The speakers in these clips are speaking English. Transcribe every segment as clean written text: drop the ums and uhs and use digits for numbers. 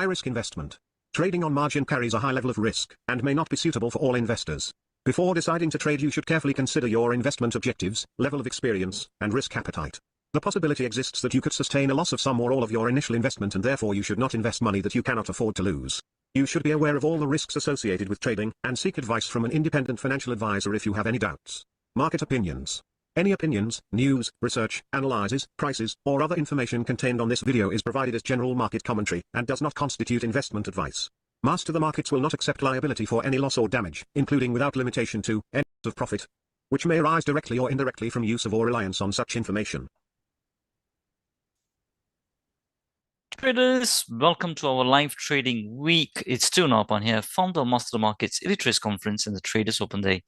High-risk investment. Trading on margin carries a high level of risk and may not be suitable for all investors. Before deciding to trade, you should carefully consider your investment objectives, level of experience, and risk appetite. The possibility exists that you could sustain a loss of some or all of your initial investment, and therefore you should not invest money that you cannot afford to lose. You should be aware of all the risks associated with trading and seek advice from an independent financial advisor if you have any doubts. Market opinions. Any opinions, news, research, analyses, prices, or other information contained on this video is provided as general market commentary and does not constitute investment advice. Master the Markets will not accept liability for any loss or damage, including without limitation to any of profit, which may arise directly or indirectly from use of or reliance on such information. Traders, welcome to our live trading week. It's Stu Narpan here, founder of Master the Markets Illiterates Conference and the Traders Open Day.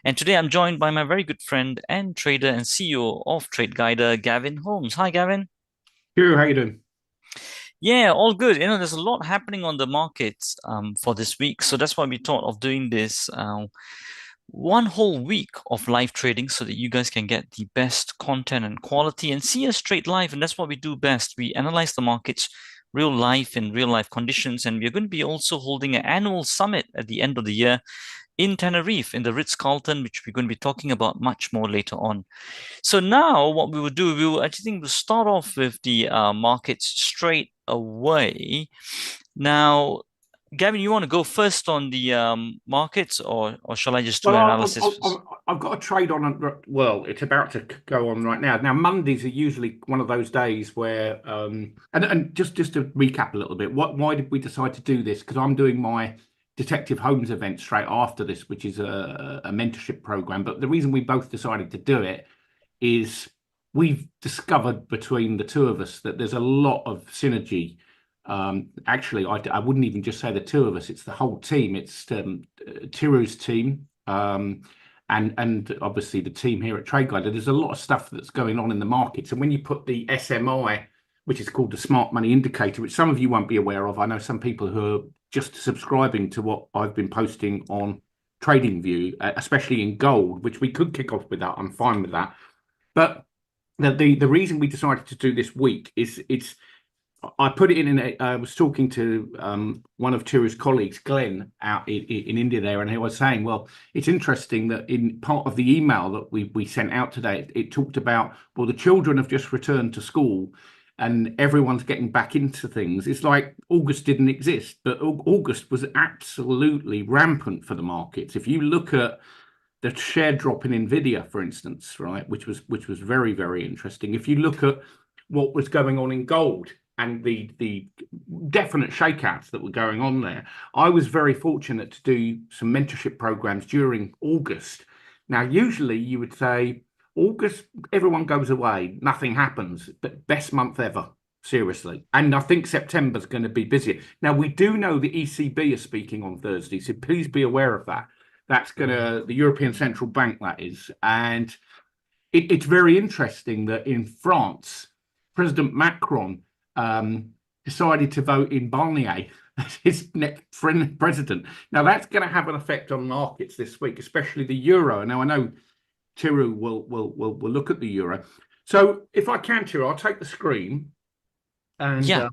And today I'm joined by my very good friend and trader and CEO of Trade Guider, Gavin Holmes. Hi, Gavin. Stu, how you doing? Yeah, all good. There's a lot happening on the markets for this week. So that's why we thought of doing this one whole week of live trading so that you guys can get the best content and quality and see us trade live. And that's what we do best. We analyze the markets real life in real life conditions. And we're going to be also holding an annual summit at the end of the year in Tenerife, in the Ritz-Carlton, which we're going to be talking about much more later on. So now what we will do, we'll start off with the markets straight away. Now, Gavin, you want to go first on the markets, or shall I just do an analysis? I've got a trade on. Well, it's about to go on right now. Now, Mondays are usually one of those days where, and just to recap a little bit, why did we decide to do this? Because I'm doing my Detective Holmes event straight after this, which is a mentorship program. But the reason we both decided to do it is we've discovered between the two of us that there's a lot of synergy. Actually, I wouldn't even just say the two of us, it's the whole team. It's Tiru's team and obviously the team here at Trade Guider. There's a lot of stuff that's going on in the markets. And when you put the SMI, which is called the Smart Money Indicator, which some of you won't be aware of, I know some people who are just subscribing to what I've been posting on TradingView, especially in gold, which we could kick off with that. I'm fine with that. But the reason we decided to do this week is I put it in. I was talking to one of Tiru's colleagues, Glenn, out in India there, and he was saying, well, it's interesting that in part of the email that we sent out today, it talked about, well, the children have just returned to school and everyone's getting back into things. It's like August didn't exist, but August was absolutely rampant for the markets. If you look at the share drop in Nvidia, for instance, right, which was very, very interesting. If you look at what was going on in gold, and the definite shakeouts that were going on there, I was very fortunate to do some mentorship programs during August. Now, usually you would say, August, everyone goes away, nothing happens, but best month ever, seriously. And I think September's going to be busier. Now, we do know the ECB is speaking on Thursday, so please be aware of that. That's the European Central Bank, that is. And it's very interesting that in France, President Macron decided to vote in Barnier as his next president. Now, that's going to have an effect on markets this week, especially the euro. Now, I know Tiru will look at the euro. So if I can, Tiru, I'll take the screen and let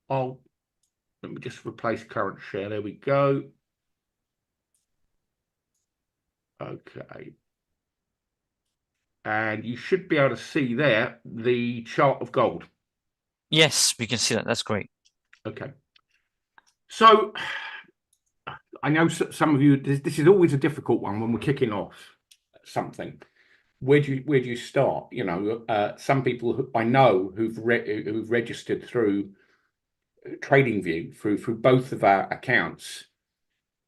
me just replace current share. There we go. Okay. And you should be able to see there the chart of gold. Yes, we can see that. That's great. Okay. So I know some of you, this is always a difficult one when we're kicking off something. Where do you start? You know, some people who I know who've registered through TradingView through both of our accounts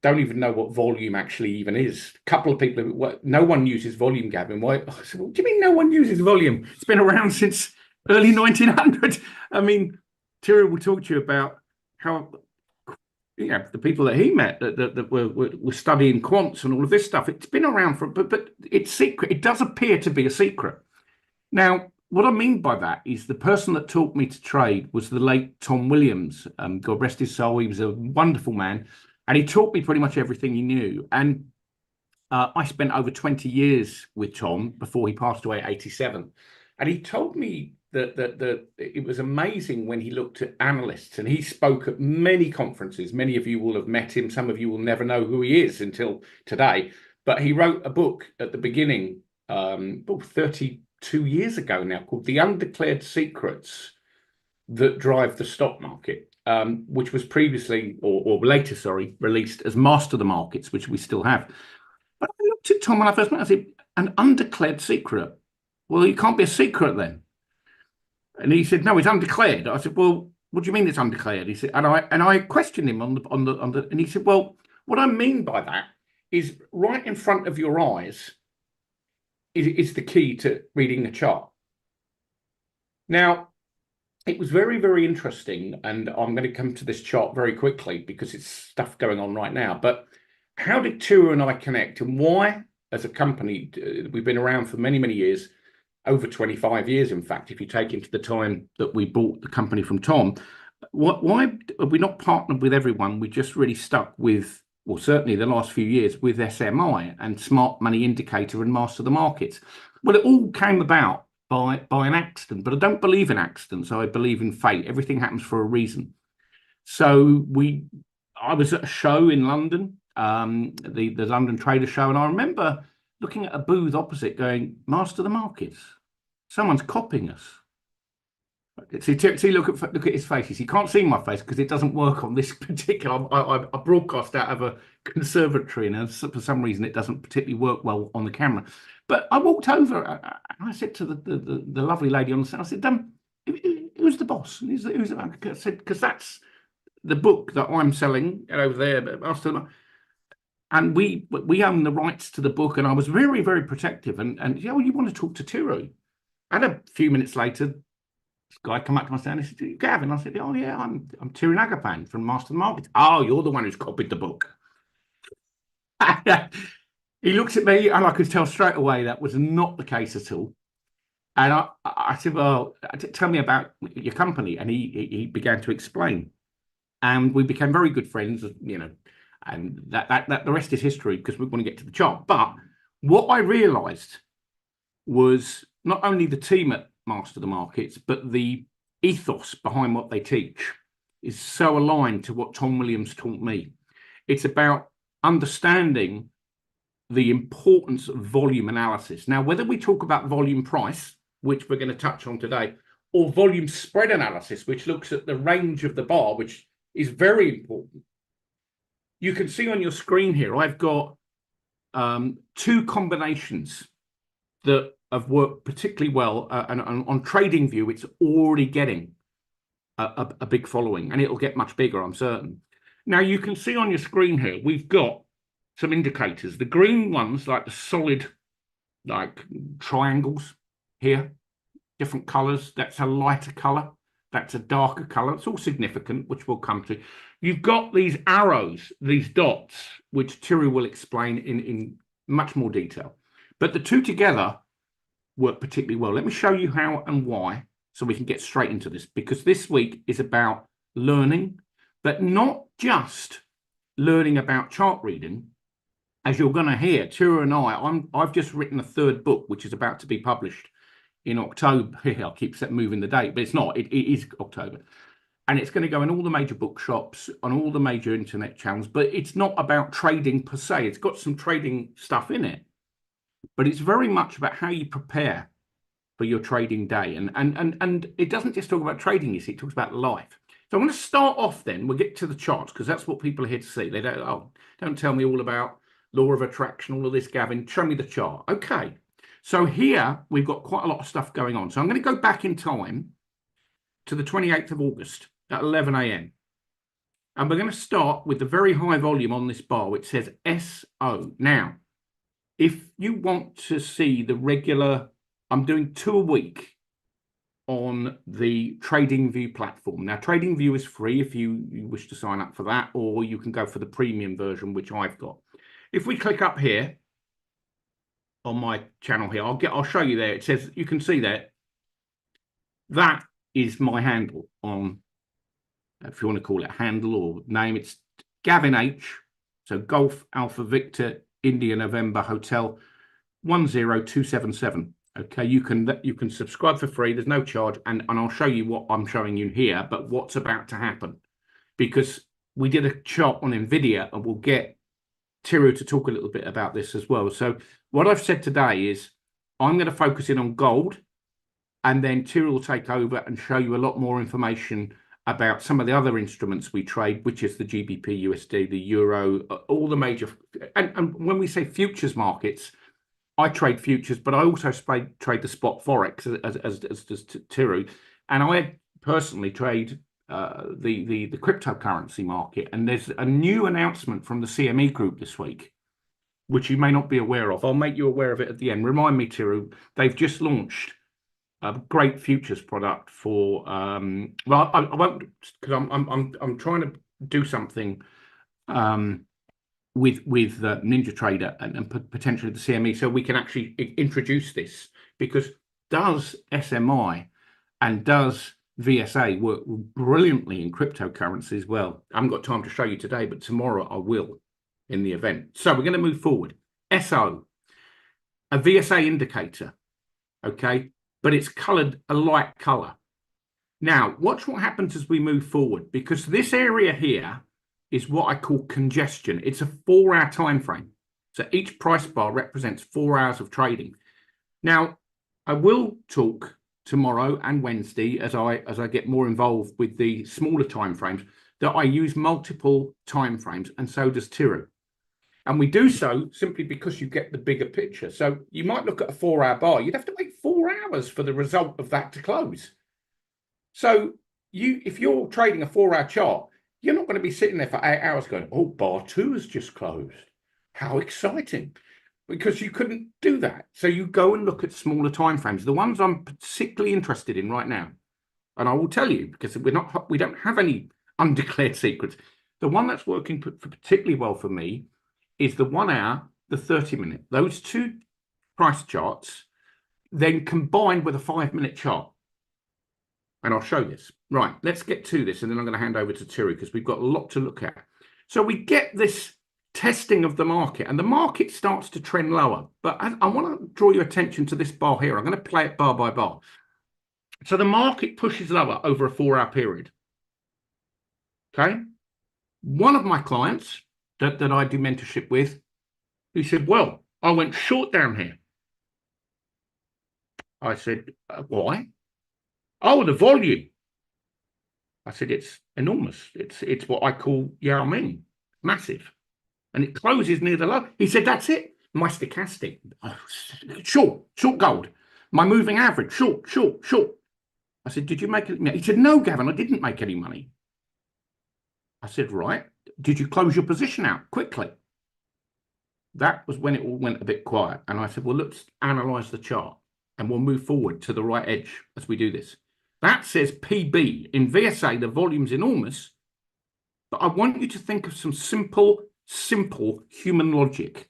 don't even know what volume actually even is. A couple of people, no one uses volume, Gavin. Why? I said, what do you mean no one uses volume? It's been around since early 1900s. I mean, Tiru will talk to you about how, you know, the people that he met that were studying quants and all of this stuff. It's been around but it's secret. It does appear to be a secret. Now, what I mean by that is the person that taught me to trade was the late Tom Williams. God rest his soul. He was a wonderful man, and he taught me pretty much everything he knew. And I spent over 20 years with Tom before he passed away at 87. And he told me it was amazing when he looked at analysts, and he spoke at many conferences. Many of you will have met him. Some of you will never know who he is until today. But he wrote a book at the beginning, 32 years ago now, called The Undeclared Secrets That Drive the Stock Market, which was previously, or later, sorry, released as Master the Markets, which we still have. But I looked at Tom when I first met him, I said, an undeclared secret. Well, it can't be a secret then. And he said, no, it's undeclared. I said, well, what do you mean it's undeclared? He said, and I questioned him on the, and he said, well, what I mean by that is right in front of your eyes is the key to reading the chart. Now, it was very, very interesting, and I'm going to come to this chart very quickly because it's stuff going on right now. But how did Tira and I connect, and why, as a company, we've been around for many, many years, over 25 years, in fact, if you take into the time that we bought the company from Tom. Why have we not partnered with everyone? We just really stuck with, well, certainly the last few years, with SMI and Smart Money Indicator and Master the Markets. Well, it all came about by an accident, but I don't believe in accidents. I believe in fate. Everything happens for a reason. So I was at a show in London, the London Trader Show, and I remember looking at a booth opposite going, Master the Markets. Someone's copying us. See, look at his faces. You can't see my face because it doesn't work on this particular. I broadcast out of a conservatory, and for some reason it doesn't particularly work well on the camera. But I walked over and I said to the lovely lady on the stand, I said, who's the boss? And I said, because that's the book that I'm selling over there. And we own the rights to the book, and I was very, very protective. And yeah, well, you want to talk to Tiro? And a few minutes later, this guy come up to my stand and he said, Gavin. I said, oh yeah, I'm Tiro Nagapan from Master the Markets. Oh, you're the one who's copied the book. He looks at me, and I could tell straight away that was not the case at all. And I said, well, tell me about your company. And he began to explain. And we became very good friends, you know, and that the rest is history because we want to get to the chart. But what I realized was not only the team at Master the Markets, but the ethos behind what they teach is so aligned to what Tom Williams taught me. It's about understanding the importance of volume analysis. Now, whether we talk about volume price, which we're going to touch on today, or volume spread analysis, which looks at the range of the bar, which is very important. You can see on your screen here, I've got two combinations that have worked particularly well. And on TradingView, it's already getting a big following, and it'll get much bigger, I'm certain. Now, you can see on your screen here, we've got some indicators. The green ones, like the solid, like triangles here, different colors. That's a lighter color. That's a darker color. It's all significant, which we'll come to. You've got these arrows, these dots, which Thierry will explain in much more detail. But the two together work particularly well. Let me show you how and why, so we can get straight into this, because this week is about learning, but not just learning about chart reading. As you're going to hear, Thierry and I've just written a third book, which is about to be published in October. I'll keep moving the date, but it's not. It is October. And it's going to go in all the major bookshops, on all the major internet channels. But it's not about trading per se. It's got some trading stuff in it. But it's very much about how you prepare for your trading day. And it doesn't just talk about trading, you see. It talks about life. So I'm going to start off then. We'll get to the charts, because that's what people are here to see. They don't tell me all about law of attraction, all of this, Gavin. Show me the chart. Okay. So here we've got quite a lot of stuff going on. So I'm going to go back in time to the 28th of August at 11 a.m. And we're going to start with the very high volume on this bar, which says SO. Now, if you want to see the regular, I'm doing 2 a week on the TradingView platform. Now, TradingView is free if you wish to sign up for that, or you can go for the premium version, which I've got. If we click up here on my channel here, I'll show you there. It says, you can see there, that is my handle on, if you want to call it handle or name, it's Gavin H. So Golf Alpha Victor India November Hotel 10277. Okay, you can subscribe for free. There's no charge, and I'll show you what I'm showing you here, but what's about to happen, because we did a chart on Nvidia, and we'll get Tiru to talk a little bit about this as well. So what I've said today is I'm going to focus in on gold, and then Tiru will take over and show you a lot more information about some of the other instruments we trade, which is the GBP, USD, the Euro, all the major. And when we say futures markets, I trade futures, but I also trade the spot forex as does Tiru, and I personally trade the cryptocurrency market. And there's a new announcement from the CME Group this week, which you may not be aware of. I'll make you aware of it at the end. Remind me, Tiru. They've just launched a great futures product for. Well, I won't, because I'm trying to do something. With NinjaTrader and potentially the CME, so we can actually introduce this, because does SMI and does VSA work brilliantly in cryptocurrencies? Well, I haven't got time to show you today, but tomorrow I will in the event. So we're going to move forward. SO, a VSA indicator, okay, but it's colored a light color. Now, watch what happens as we move forward, because this area here is what I call congestion. It's a 4-hour time frame. So each price bar represents 4 hours of trading. Now, I will talk tomorrow and Wednesday as I get more involved with the smaller time frames, that I use multiple time frames, and so does Tiru. And we do so simply because you get the bigger picture. So you might look at a 4-hour bar. You'd have to wait 4 hours for the result of that to close. So if you're trading a 4-hour chart, you're not going to be sitting there for 8 hours going, oh, bar 2 has just closed. How exciting. Because you couldn't do that. So you go and look at smaller time frames. The ones I'm particularly interested in right now, and I will tell you, because we don't have any undeclared secrets. The one that's working particularly well for me is the 1 hour, the 30-minute. Those two price charts, then combined with a 5-minute chart. And I'll show this. Right, let's get to this, and then I'm going to hand over to Tiru, because we've got a lot to look at. So we get this testing of the market, and the market starts to trend lower. But I want to draw your attention to this bar here. I'm going to play it bar by bar. So the market pushes lower over a 4-hour period. Okay? One of my clients that I do mentorship with, he said, well, I went short down here. I said, why? Oh, the volume. I said, it's enormous. It's what I call Yao Ming, massive. And it closes near the low. He said, that's it. My stochastic, short gold. My moving average, short. I said, did you make it? He said, no, Gavin, I didn't make any money. I said, right. Did you close your position out quickly? That was when it all went a bit quiet. And I said, well, let's analyze the chart, and we'll move forward to the right edge as we do this. That says PB. In VSA, the volume's enormous, but I want you to think of some simple human logic.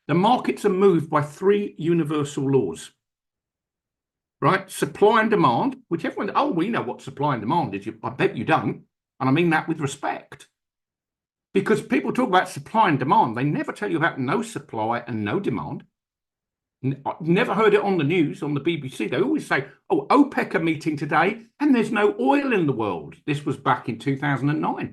The markets are moved by 3 universal laws, right? Supply and demand, which everyone, oh, we know what supply and demand is. I bet you don't. And I mean that with respect. Because people talk about supply and demand. They never tell you about no supply and no demand. I've never heard it on the news, on the BBC. They always say, oh, OPEC are meeting today and there's no oil in the world. This was back in 2009. What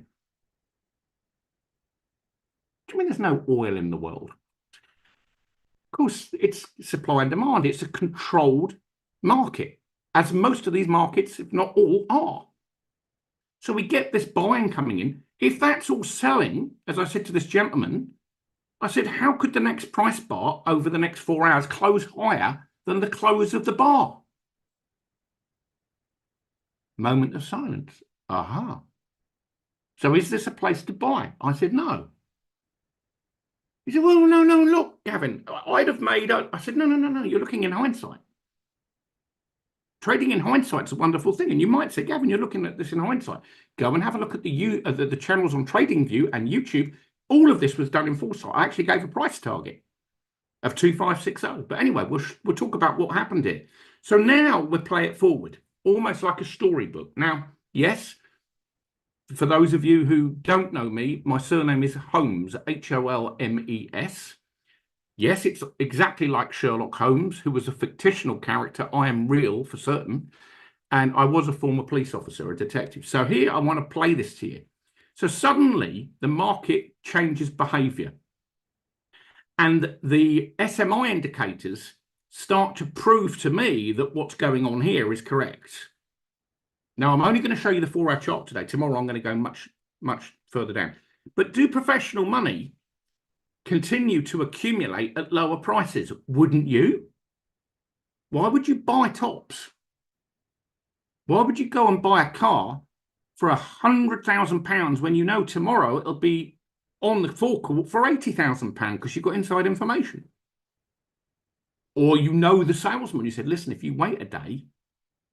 do you mean there's no oil in the world? Of course, it's supply and demand. It's a controlled market, as most of these markets, if not all, are. So we get this buying coming in. If that's all selling, as I said to this gentleman, I said, how could the next price bar over the next 4 hours close higher than the close of the bar? Moment of silence. Aha. So is this a place to buy? I said, no. He said, well, no, look, Gavin, I'd have made... I said, no, you're looking in hindsight. Trading in hindsight's a wonderful thing. And you might say, Gavin, you're looking at this in hindsight. Go and have a look at the channels on TradingView and YouTube. All of this was done in foresight. I actually gave a price target of 2560. But anyway, we'll talk about what happened here. So now we'll play it forward, almost like a storybook. Now, yes, for those of you who don't know me, my surname is Holmes, Holmes. Yes, it's exactly like Sherlock Holmes, who was a fictional character. I am real for certain. And I was a former police officer, a detective. So here I want to play this to you. So suddenly the market changes behavior and the SMI indicators start to prove to me that what's going on here is correct. Now, I'm only going to show you the 4-hour chart today. Tomorrow, I'm going to go much further down. But do professional money continue to accumulate at lower prices? Wouldn't you? Why would you buy tops? Why would you go and buy a car for £100,000 when you know tomorrow it'll be on the forecourt for £80,000 because you've got inside information? Or you know the salesman who said, listen, if you wait a day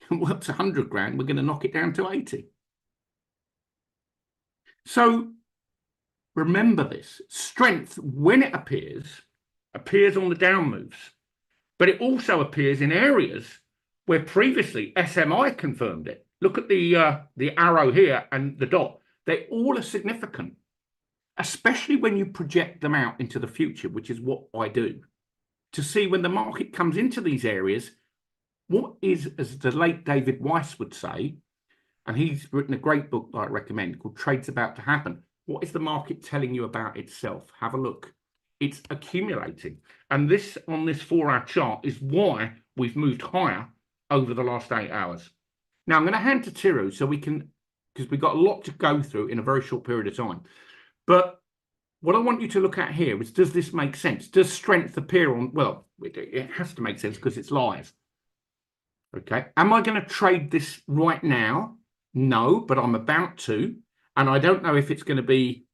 and works 100 grand, we're going to knock it down to 80. So remember this, strength, when it appears on the down moves, but it also appears in areas where previously SMI confirmed it. Look at the arrow here and the dot. They all are significant, especially when you project them out into the future, which is what I do, to see when the market comes into these areas, what is, as the late David Weiss would say, and he's written a great book that I recommend called Trades About to Happen. What is the market telling you about itself? Have a look. It's accumulating. And this on this 4-hour chart is why we've moved higher over the last 8 hours. Now I'm going to hand to Tiru so we can, because we've got a lot to go through in a very short period of time. But what I want you to look at here is, does this make sense? Does strength appear on, well, it has to make sense because it's live. Okay. Am I going to trade this right now? No, but I'm about to. And I don't know if it's going to be,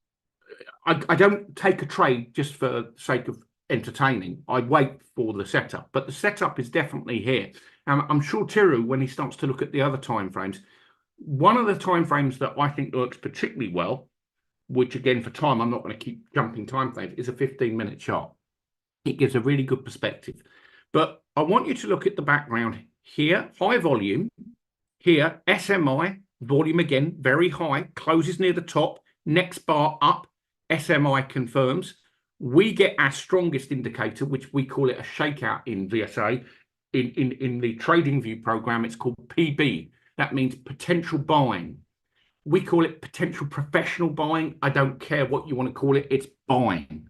I don't take a trade just for the sake of entertaining. I wait for the setup, but the setup is definitely here. And I'm sure Tiru, when he starts to look at the other timeframes, one of the timeframes that I think works particularly well, which again for time, I'm not going to keep jumping timeframes, is a 15-minute chart. It gives a really good perspective. But I want you to look at the background here, high volume, here, SMI, volume again, very high, closes near the top, next bar up, SMI confirms. We get our strongest indicator, which we call it a shakeout in VSA. In the trading view program, it's called PB. That means potential buying. We call it potential professional buying. I don't care what you want to call it, it's buying.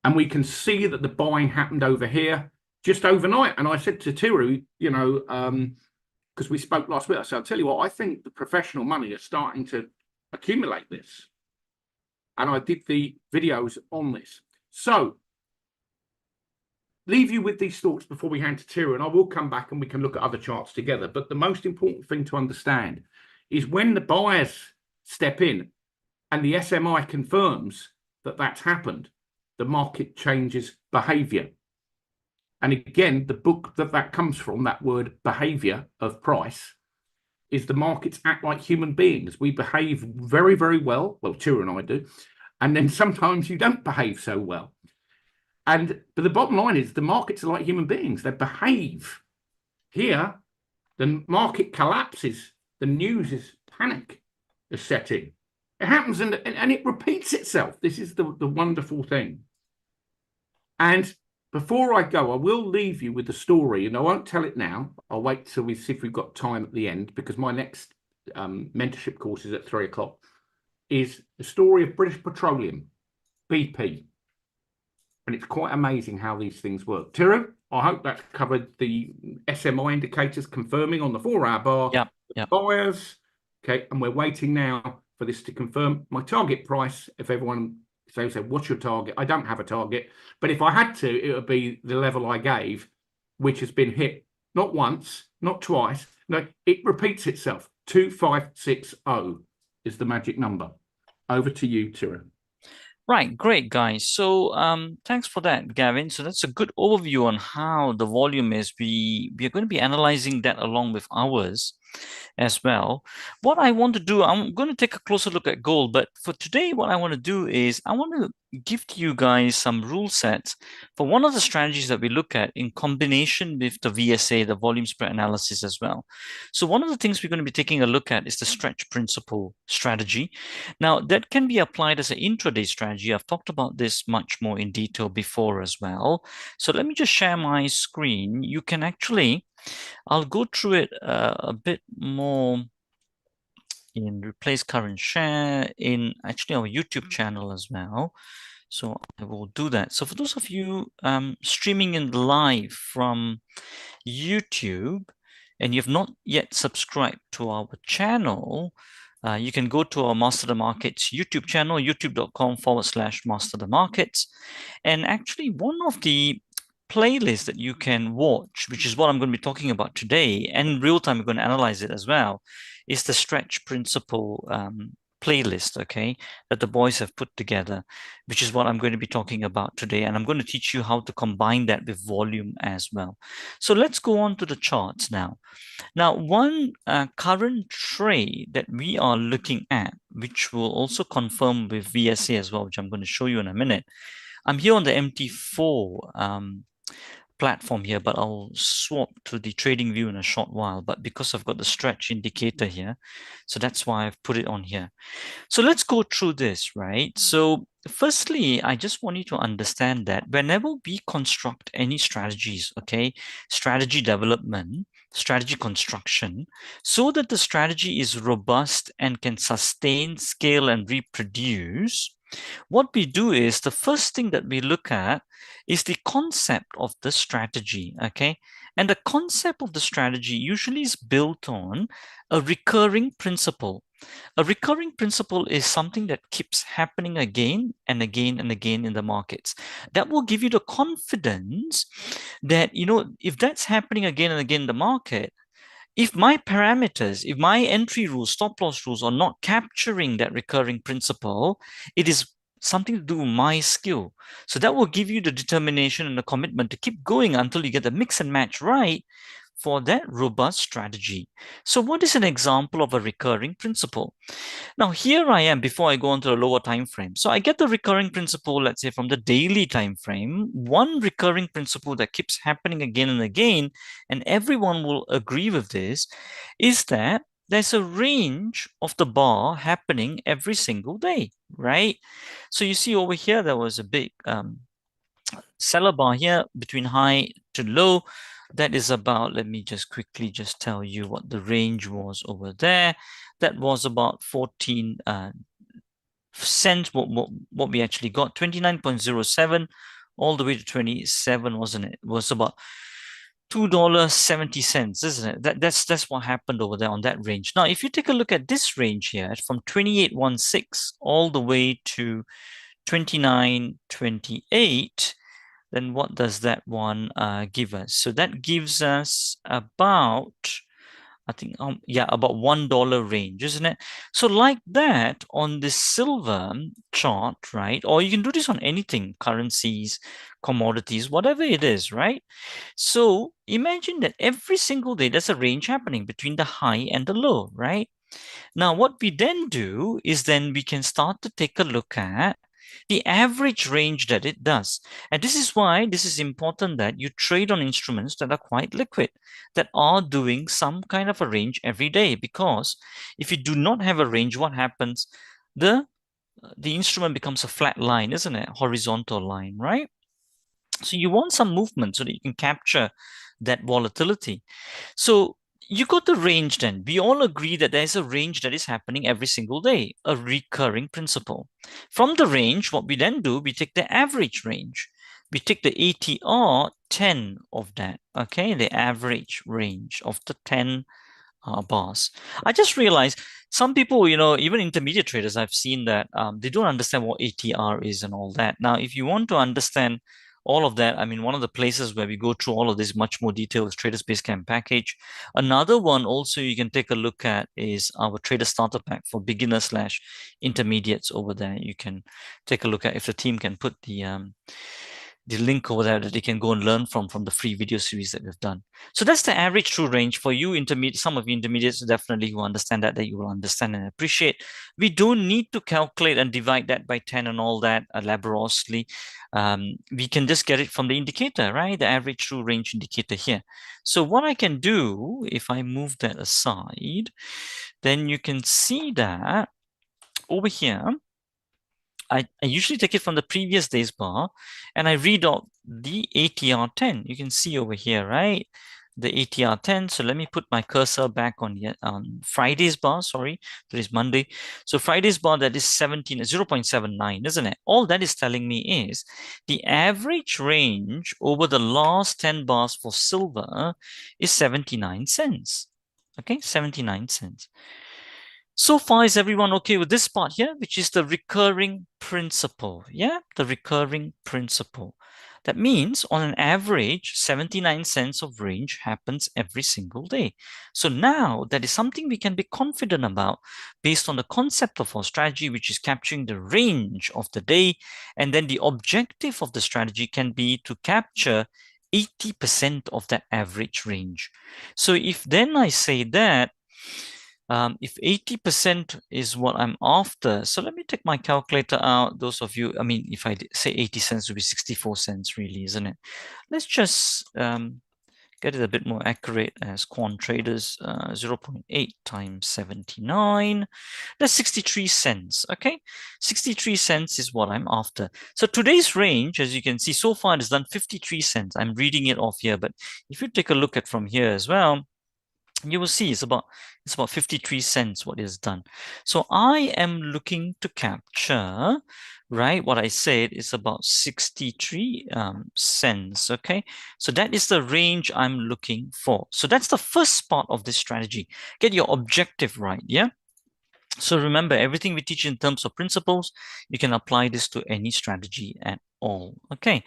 And we can see that the buying happened over here just overnight. And I said to Tiru, you know, because we spoke last week, I said, I'll tell you what, I think the professional money is starting to accumulate this. And I did the videos on this. So leave you with these thoughts before we hand to Tiru, and I will come back and we can look at other charts together. But the most important thing to understand is when the buyers step in and the SMI confirms that that's happened, the market changes behavior. And again, the book that comes from, that word behavior of price, is the markets act like human beings. We behave very, very well. Well, Tiru and I do. And then sometimes you don't behave so well. But the bottom line is the markets are like human beings. They behave. Here, the market collapses. The news is panic is setting. It happens and it repeats itself. This is the wonderful thing. And before I go, I will leave you with the story, and I won't tell it now. I'll wait till we see if we've got time at the end, because my next mentorship course is at 3 o'clock, is the story of British Petroleum, BP. And it's quite amazing how these things work. Tiru, I hope that's covered the SMI indicators confirming on the 4-hour bar. Yeah. Buyers. Okay, and we're waiting now for this to confirm. My target price, if everyone says, what's your target? I don't have a target, but if I had to, it would be the level I gave, which has been hit not once, not twice. No, it repeats itself. 2560 is the magic number. Over to you, Tiru. Right, great, guys. So thanks for that, Gavin. So that's a good overview on how the volume is. We are going to be analyzing that along with ours. as well. What I want to do, I'm going to take a closer look at gold, but for today, what I want to do is I want to give to you guys some rule sets for one of the strategies that we look at in combination with the VSA, the volume spread analysis as well. So one of the things we're going to be taking a look at is the stretch principle strategy. Now, that can be applied as an intraday strategy. I've talked about this much more in detail before as well. So let me just share my screen. You can actually, I'll go through it a bit more in replace current share in actually our YouTube channel as well. So I will do that. So for those of you streaming in live from YouTube and you've not yet subscribed to our channel, you can go to our Master the Markets YouTube channel, youtube.com/Master the Markets. And actually one of the playlists that you can watch, which is what I'm going to be talking about today, and in real time we're going to analyze it as well, is the stretch principle playlist, okay, that the boys have put together, which is what I'm going to be talking about today. And I'm going to teach you how to combine that with volume as well. So let's go on to the charts now. Now, one current trade that we are looking at, which will also confirm with VSA as well, which I'm going to show you in a minute. I'm here on the MT4 platform here, but I'll swap to the trading view in a short while. But because I've got the stretch indicator here, so that's why I've put it on here. So let's go through this, right? So firstly, I just want you to understand that whenever we construct any strategies, okay, strategy development, strategy construction, so that the strategy is robust and can sustain, scale, and reproduce, what we do is the first thing that we look at is the concept of the strategy, okay? And the concept of the strategy usually is built on a recurring principle. A recurring principle is something that keeps happening again and again and again in the markets. That will give you the confidence that, you know, if that's happening again and again in the market, if my parameters, if my entry rules, stop loss rules are not capturing that recurring principle, it is something to do with my skill. So that will give you the determination and the commitment to keep going until you get the mix and match right for that robust strategy. So what is an example of a recurring principle? Now here I am before I go on to the lower time frame. So I get the recurring principle, let's say from the daily time frame, one recurring principle that keeps happening again and again, and everyone will agree with this, is that there's a range of the bar happening every single day, right? So you see over here, there was a big seller bar here between high to low. That is about, let me just quickly just tell you what the range was over there. That was about 14 cents, what we actually got, 29.07 all the way to 27, wasn't it? It was about $2.70, isn't it? That's what happened over there on that range. Now, if you take a look at this range here, from 28.16 all the way to 29.28, then what does that one give us? So that gives us about, I think, yeah, about $1 range, isn't it? So like that on the silver chart, right? Or you can do this on anything, currencies, commodities, whatever it is, right? So imagine that every single day there's a range happening between the high and the low, right? Now, what we then do is then we can start to take a look at the average range that it does. And this is why this is important that you trade on instruments that are quite liquid, that are doing some kind of a range every day. Because if you do not have a range, what happens? The instrument becomes a flat line, isn't it? Horizontal line, right? So you want some movement so that you can capture that volatility. So you got the range then. We all agree that there's a range that is happening every single day, a recurring principle. From the range, what we then do, we take the average range. We take the ATR 10 of that, okay? The average range of the 10 bars. I just realized some people, you know, even intermediate traders, I've seen that they don't understand what ATR is and all that. Now, if you want to understand all of that, I mean, one of the places where we go through all of this much more detail is Traders Basecamp package. Another one also you can take a look at is our Trader Starter Pack for beginners/intermediates over there. You can take a look at if the team can put the the link over there that they can go and learn from the free video series that we've done. So that's the average true range for you intermediate. Some of you intermediates definitely who understand that you will understand and appreciate. We don't need to calculate and divide that by 10 and all that laboriously. We can just get it from the indicator, right? The average true range indicator here. So what I can do, if I move that aside, then you can see that over here, I usually take it from the previous day's bar and I read out the ATR 10. You can see over here, right? The ATR 10. So let me put my cursor back on Friday's bar. Sorry, today's Monday. So Friday's bar, that is 0.79, isn't it? All that is telling me is the average range over the last 10 bars for silver is 79 cents. Okay, 79 cents. So far, is everyone okay with this part here, which is the recurring principle? Yeah, the recurring principle. That means on an average, 79 cents of range happens every single day. So now that is something we can be confident about based on the concept of our strategy, which is capturing the range of the day. And then the objective of the strategy can be to capture 80% of that average range. So if then I say that, if 80% is what I'm after, so let me take my calculator out. Those of you, I mean, if I say 80 cents would be 64 cents really, isn't it? Let's just get it a bit more accurate as quant traders. 0.8 times 79, that's 63 cents, okay? 63 cents is what I'm after. So today's range, as you can see, so far it has done 53 cents. I'm reading it off here, but if you take a look at from here as well, you will see it's about 53 cents what is done. So I am looking to capture, right? What I said is about 63 cents. Okay, so that is the range I'm looking for. So that's the first part of this strategy. Get your objective right. Yeah. So remember, everything we teach in terms of principles, you can apply this to any strategy at all. Okay.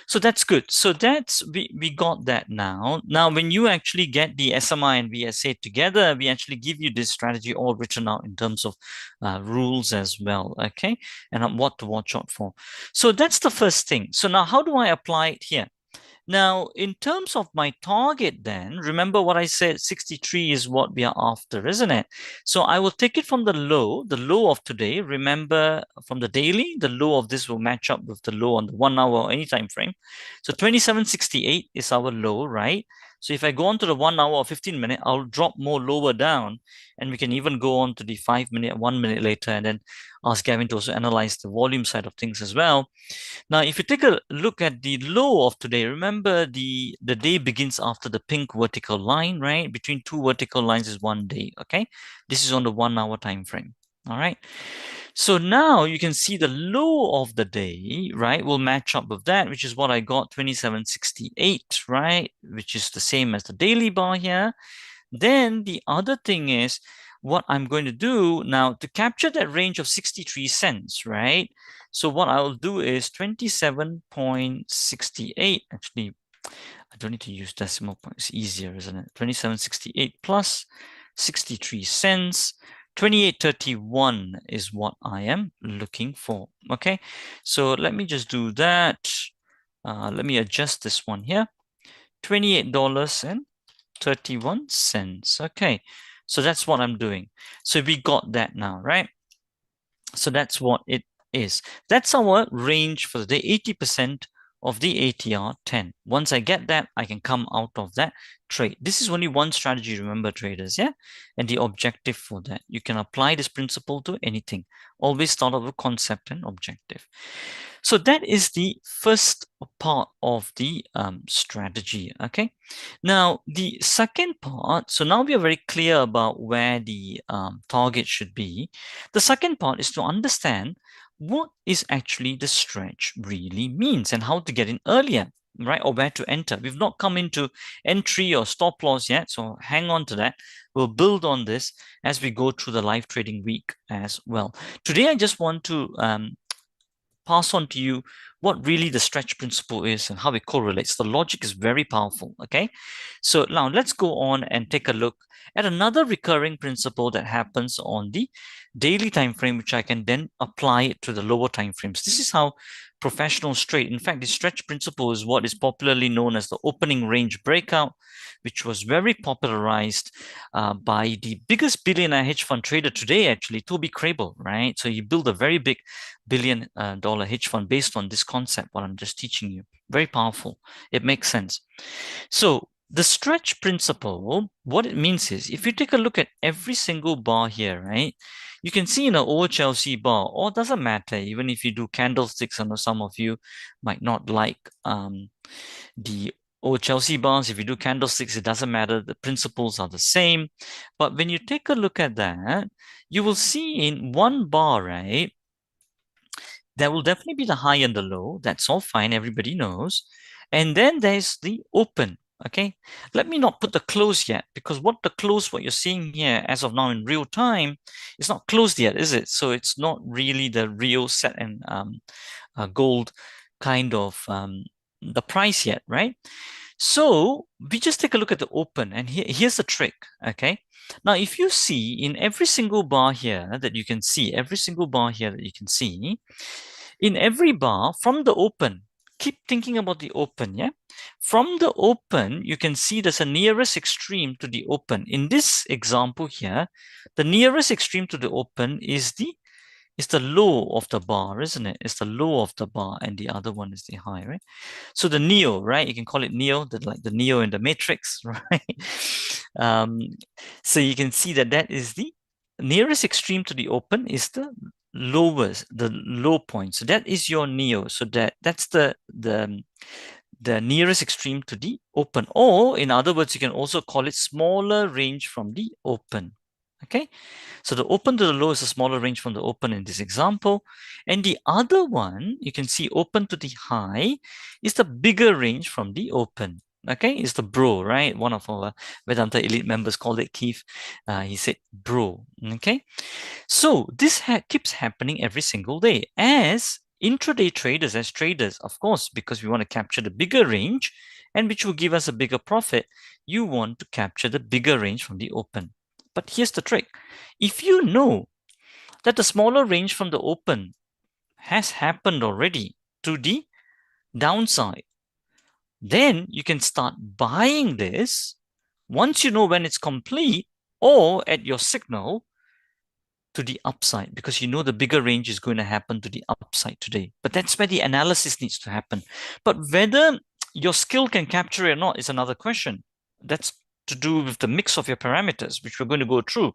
So that's good. So that's we got that now. Now, when you actually get the SMI and VSA together, we actually give you this strategy all written out in terms of rules as well, okay? And what to watch out for. So that's the first thing. So now how do I apply it here? Now, in terms of my target then, remember what I said, 63 is what we are after, isn't it? So I will take it from the low of today. Remember from the daily, the low of this will match up with the low on the 1 hour or any time frame. So 27.68 is our low, right? So if I go on to the 1 hour or 15 minute, I'll drop more lower down, and we can even go on to the 5 minute, 1 minute later, and then ask Gavin to also analyze the volume side of things as well. Now, if you take a look at the low of today, remember the day begins after the pink vertical line, right? Between two vertical lines is 1 day, okay? This is on the 1 hour time frame, all right? So now you can see the low of the day, right, will match up with that, which is what I got, 27.68, right? Which is the same as the daily bar here. Then the other thing is what I'm going to do now to capture that range of 63 cents, right? So what I'll do is 27.68. Actually, I don't need to use decimal points. It's easier, isn't it? 27.68 plus 63 cents. 28.31 is what I am looking for. Okay, so let me just do that. Let me adjust this one here. $28.31. Okay, so that's what I'm doing. So we got that now, right? So that's what it is. That's our range for the day, 80% of the ATR 10. Once I get that, I can come out of that trade. This is only one strategy, remember, traders, yeah? And the objective for that. You can apply this principle to anything. Always start off with concept and objective. So that is the first part of the strategy, okay? Now, the second part, so now we are very clear about where the target should be. The second part is to understand what is actually the stretch really means and how to get in earlier, right? Or where to enter. We've not come into entry or stop loss yet, so hang on to that. We'll build on this as we go through the live trading week as well. Today, I just want to pass on to you what really the stretch principle is and how it correlates. The logic is very powerful, okay? So now let's go on and take a look at another recurring principle that happens on the daily time frame, which I can then apply it to the lower time frames. This is how professionals trade. In fact, the stretch principle is what is popularly known as the opening range breakout, which was very popularized by the biggest billionaire hedge fund trader today, actually, Toby Crable, right? So he built a very big billion-dollar hedge fund based on this concept, what I'm just teaching you. Very powerful. It makes sense. So the stretch principle, what it means is, if you take a look at every single bar here, right, you can see in an old Chelsea bar, or it doesn't matter, even if you do candlesticks. I know some of you might not like the old Chelsea bars. If you do candlesticks, it doesn't matter. The principles are the same. But when you take a look at that, you will see in one bar, right, there will definitely be the high and the low. That's all fine. Everybody knows. And then there's the open. Okay. Let me not put the close yet, because what you're seeing here as of now in real time, is not closed yet, is it? So it's not really the real set and gold kind of the price yet, right? So we just take a look at the open, and here's the trick. Okay. Now, if you see in every single bar here that you can see, in every bar from the open, keep thinking about the open, yeah? From the open, you can see there's a nearest extreme to the open. In this example here, the nearest extreme to the open is the low of the bar, isn't it? It's the low of the bar, and the other one is the high, right? So the Neo, right? You can call it Neo, like the Neo in the Matrix, right? So you can see that is the nearest extreme to the open is the low point. So that is your Neo. So that's the nearest extreme to the open. Or in other words, you can also call it smaller range from the open. Okay, so the open to the low is a smaller range from the open in this example. And the other one, you can see open to the high is the bigger range from the open. Okay, it's the bro, right? One of our Vedanta Elite members called it Keith. He said bro. Okay, so this keeps happening every single day as intraday traders, as traders, of course, because we want to capture the bigger range and which will give us a bigger profit. You want to capture the bigger range from the open. But here's the trick. If you know that the smaller range from the open has happened already to the downside, then you can start buying this once you know when it's complete or at your signal to the upside, because you know the bigger range is going to happen to the upside today. But that's where the analysis needs to happen. But whether your skill can capture it or not is another question. That's to do with the mix of your parameters, which we're going to go through.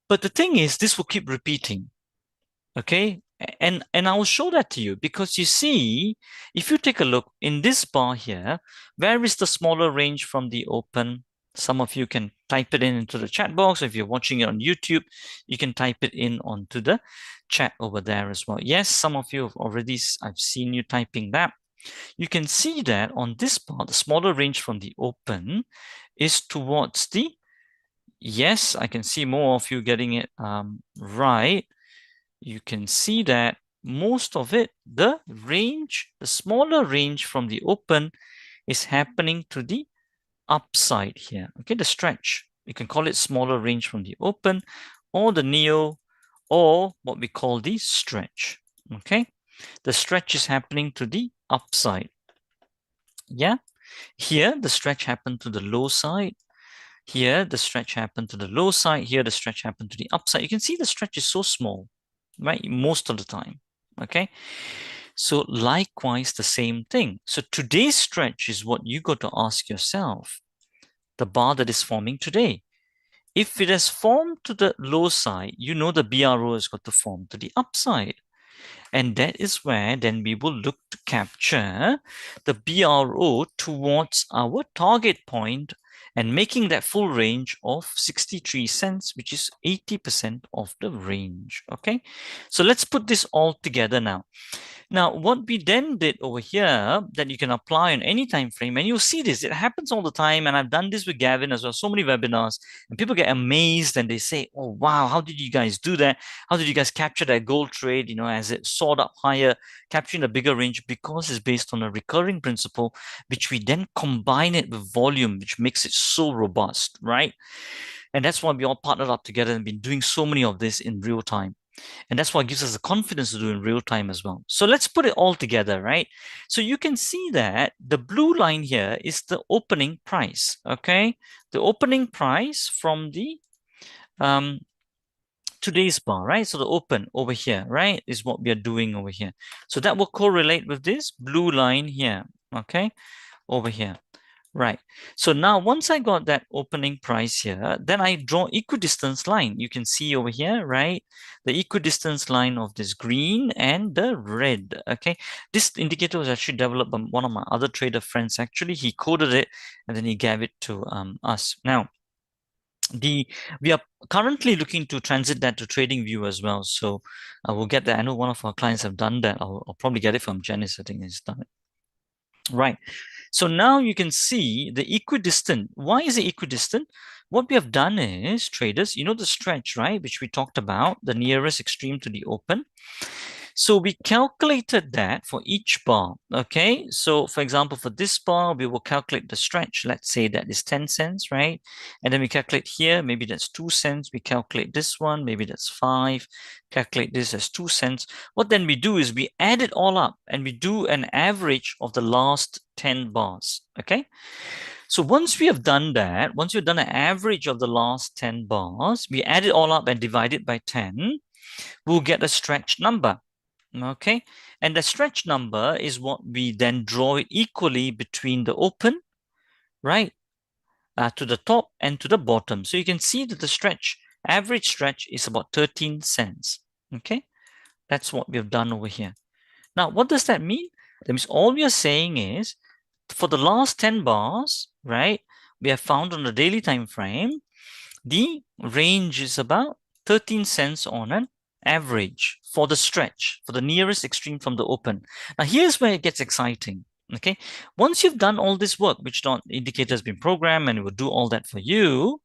But the thing is, this will keep repeating. Okay, and I will show that to you, because you see, if you take a look in this bar here, where is the smaller range from the open? Some of you can type it into the chat box. If you're watching it on YouTube, you can type it in onto the chat over there as well. Yes, some of you have already, I've seen you typing that. You can see that on this bar, the smaller range from the open is towards the, yes, I can see more of you getting it right. You can see that most of it, the smaller range from the open is happening to the upside here. Okay, the stretch. You can call it smaller range from the open, or the Neo, or what we call the stretch. Okay, the stretch is happening to the upside. Yeah, here the stretch happened to the low side. Here the stretch happened to the low side. Here the stretch happened to the upside. You can see the stretch is so small, right? Most of the time. Okay, so likewise the same thing. So today's stretch is what you got to ask yourself. The bar that is forming today, if it has formed to the low side, you know the BRO has got to form to the upside. And that is where then we will look to capture the BRO towards our target point and making that full range of 63 cents, which is 80% of the range. Okay, so let's put this all together now. Now, what we then did over here that you can apply on any time frame, and you'll see this, it happens all the time, and I've done this with Gavin as well, so many webinars, and people get amazed and they say, oh, wow, how did you guys do that? How did you guys capture that gold trade, you know, as it soared up higher, capturing a bigger range? Because it's based on a recurring principle, which we then combine it with volume, which makes it so robust, right? And that's why we all partnered up together and been doing so many of this in real time. And that's what gives us the confidence to do in real time as well. So let's put it all together, right? So you can see that the blue line here is the opening price, okay? The opening price from the today's bar, right? So the open over here, right, is what we are doing over here. So that will correlate with this blue line here, okay, over here. Right. So now once I got that opening price here, then I draw equidistance line. You can see over here, right? The equidistance line of this green and the red. Okay. This indicator was actually developed by one of my other trader friends. Actually, he coded it and then he gave it to us. Now, we are currently looking to transit that to TradingView as well. So we'll get that. I know one of our clients have done that. I'll probably get it from Janice. I think he's done it. Right. So now you can see the equidistant. Why is it equidistant? What we have done is, traders, you know the stretch, right, which we talked about, the nearest extreme to the open. So we calculated that for each bar, okay? So for example, for this bar, we will calculate the stretch. Let's say that is 10 cents, right? And then we calculate here, maybe that's 2 cents. We calculate this one, maybe that's 5. Calculate this as 2 cents. What then we do is we add it all up and we do an average of the last 10 bars, okay? So once we have done that, once we've done an average of the last 10 bars, we add it all up and divide it by 10, we'll get a stretch number. Okay, and the stretch number is what we then draw it equally between the open, right, to the top and to the bottom. So you can see that the stretch, average stretch is about 13 cents. Okay, that's what we've done over here. Now, what does that mean? That means all we are saying is for the last 10 bars, right, we have found on the daily time frame, the range is about 13 cents on an average for the stretch, for the nearest extreme from the open. Now, here's where it gets exciting. Okay, once you've done all this work, which the indicator has been programmed and it will do all that for you.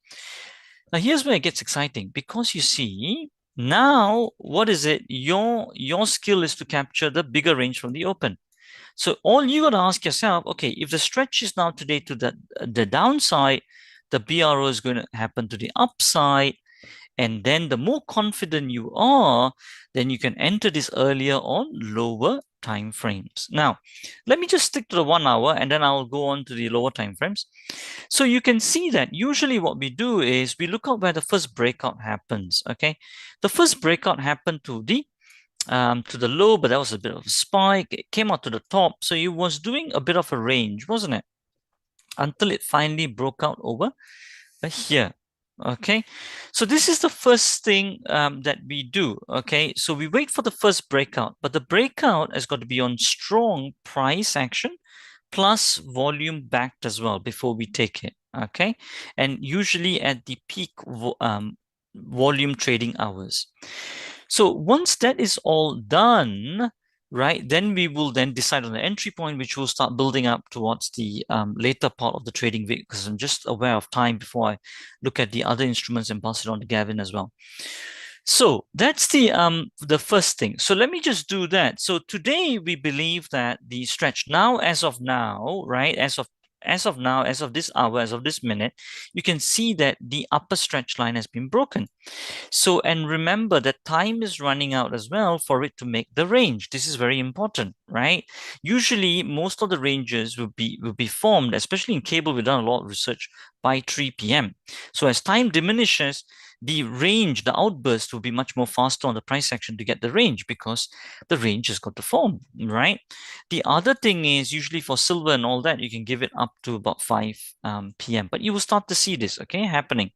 Now, here's where it gets exciting because you see now what is it? Your skill is to capture the bigger range from the open. So all you got to ask yourself, okay, if the stretch is now today to the downside, the BRO is going to happen to the upside. And then the more confident you are, then you can enter this earlier on lower time frames. Now, let me just stick to the 1 hour and then I'll go on to the lower time frames. So you can see that usually what we do is we look out where the first breakout happens. Okay, the first breakout happened to the low, but that was a bit of a spike. It came out to the top, so it was doing a bit of a range, wasn't it? Until it finally broke out over here. Okay, so this is the first thing that we do. Okay, so we wait for the first breakout, but the breakout has got to be on strong price action plus volume backed as well before we take it. Okay, and usually at the peak volume trading hours. So once that is all done, right, then we will then decide on the entry point, which will start building up towards the later part of the trading week, because I'm just aware of time before I look at the other instruments and pass it on to Gavin as well. So that's the first thing. So let me just do that. So today we believe that the stretch now, as of now, right, as of now, as of this hour, as of this minute, you can see that the upper stretch line has been broken. So, and remember that time is running out as well for it to make the range. This is very important, right? Usually, most of the ranges will be formed, especially in cable. We've done a lot of research by 3 p.m. So as time diminishes, the range, the outburst will be much more faster on the price action to get the range because the range has got to form, right? The other thing is usually for silver and all that, you can give it up to about 5 p.m. But you will start to see this, okay, happening.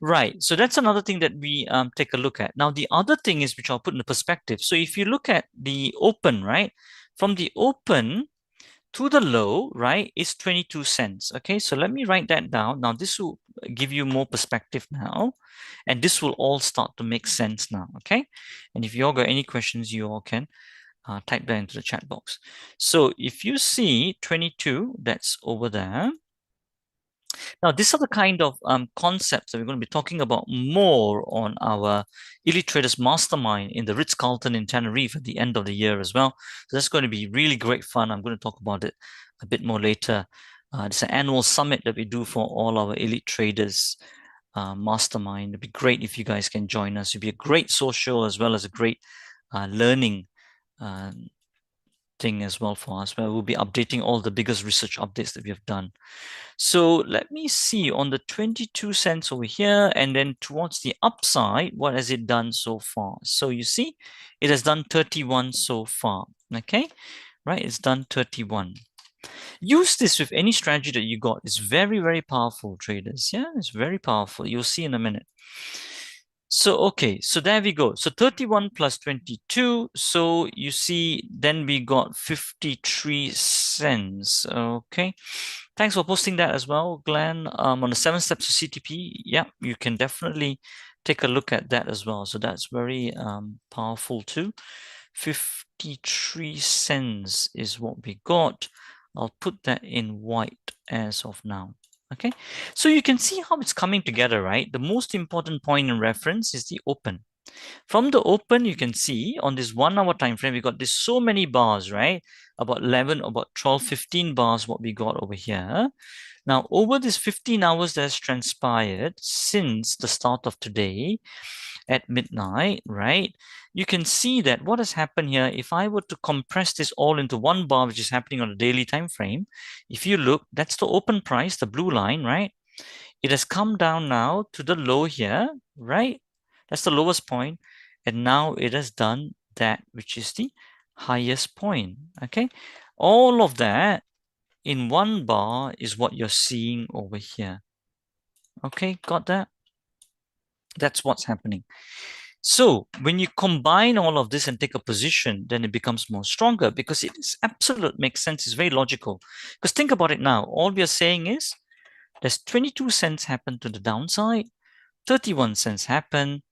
Right. So that's another thing that we take a look at. Now, the other thing is, which I'll put into perspective. So if you look at the open, right, from the open to the low, right, is 22 cents. Okay, so let me write that down. Now, this will give you more perspective now, and this will all start to make sense now. Okay, and if you all got any questions, you all can type that into the chat box. So if you see 22, that's over there. Now, these are the kind of concepts that we're going to be talking about more on our Elite Traders Mastermind in the Ritz-Carlton in Tenerife at the end of the year as well. So that's going to be really great fun. I'm going to talk about it a bit more later. It's an annual summit that we do for all our elite traders mastermind. It'd be great if you guys can join us. It'd be a great social as well as a great learning thing as well for us, where we'll be updating all the biggest research updates that we have done. So let me see on the 22 cents over here, and then towards the upside, what has it done so far? So you see, it has done 31 so far. Okay, right? It's done 31. Use this with any strategy that you got. It's very, very powerful, traders. Yeah, it's very powerful. You'll see in a minute. So, okay, so there we go. So 31 plus 22. So you see, then we got 53 cents. Okay. Thanks for posting that as well, Glenn. On the 7 steps to CTP, yeah, you can definitely take a look at that as well. So that's very powerful too. 53 cents is what we got. I'll put that in white as of now. Okay, so you can see how it's coming together, right? The most important point in reference is the open. From the open, you can see on this 1 hour time frame, we got this so many bars, right? About 11, about 12, 15 bars, what we got over here. Now, over this 15 hours that's transpired since the start of today at midnight, right? You can see that what has happened here, if I were to compress this all into one bar, which is happening on a daily time frame, if you look, that's the open price, the blue line, right? It has come down now to the low here, right? That's the lowest point. And now it has done that, which is the highest point, okay? All of that in one bar is what you're seeing over here. Okay, got that? That's what's happening. So when you combine all of this and take a position, then it becomes more stronger because it is absolute, makes sense, it's very logical. Because think about it now, all we are saying is there's 22 cents happen to the downside, 31 cents happen.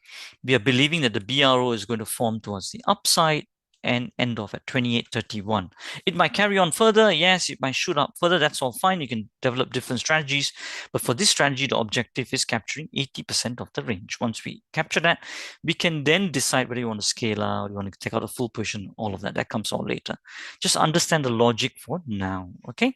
We are believing that the BRO is going to form towards the upside and end off at 28.31. It might carry on further. Yes, it might shoot up further. That's all fine. You can develop different strategies. But for this strategy, the objective is capturing 80% of the range. Once we capture that, we can then decide whether you want to scale out, you want to take out a full position, all of that. That comes all later. Just understand the logic for now. Okay.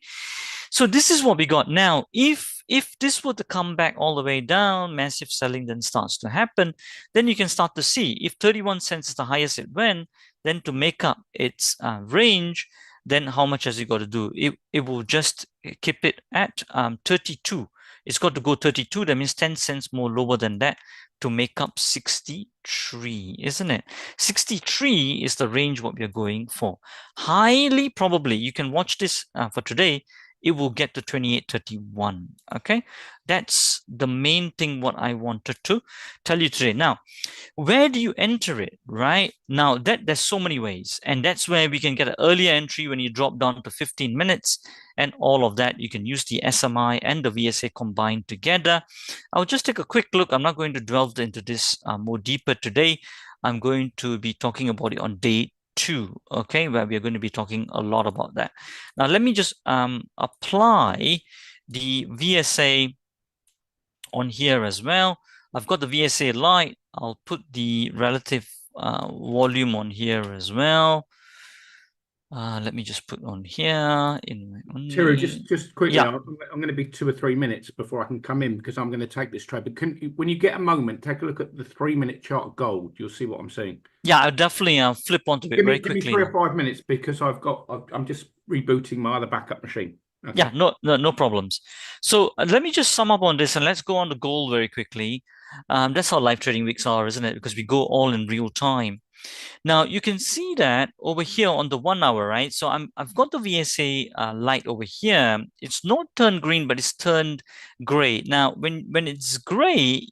So this is what we got. Now, if this were to come back all the way down, massive selling then starts to happen, then you can start to see if 31 cents is the highest it went, then to make up its range, then how much has it got to do? It will just keep it at 32. It's got to go 32. That means 10 cents more lower than that to make up 63, isn't it? 63 is the range what we are going for. Highly probably, you can watch this for today, it will get to 28.31. Okay, that's the main thing what I wanted to tell you today. Now, where do you enter it? Right now, there's so many ways, and that's where we can get an earlier entry when you drop down to 15 minutes and all of that. You can use the SMI and the VSA combined together. I'll just take a quick look. I'm not going to delve into this more deeper today. I'm going to be talking about it on day 2, okay, where we are going to be talking a lot about that. Now, let me just apply the VSA on here as well. I've got the VSA light. I'll put the relative volume on here as well. Let me just put on here in my only... Tiro, just quickly, yeah. I'm going to be 2 or 3 minutes before I can come in because I'm going to take this trade. But when you get a moment, take a look at the 3-minute chart of gold. You'll see what I'm saying. Yeah, I'll definitely flip onto it very quickly. Give me 3 or 5 minutes because I'm just rebooting my other backup machine. Okay. Yeah, no problems. So let me just sum up on this and let's go on to gold very quickly. That's how live trading weeks are, isn't it? Because we go all in real time. Now you can see that over here on the 1 hour, right? So I've got the VSA light over here. It's not turned green, but it's turned gray. Now, when it's gray,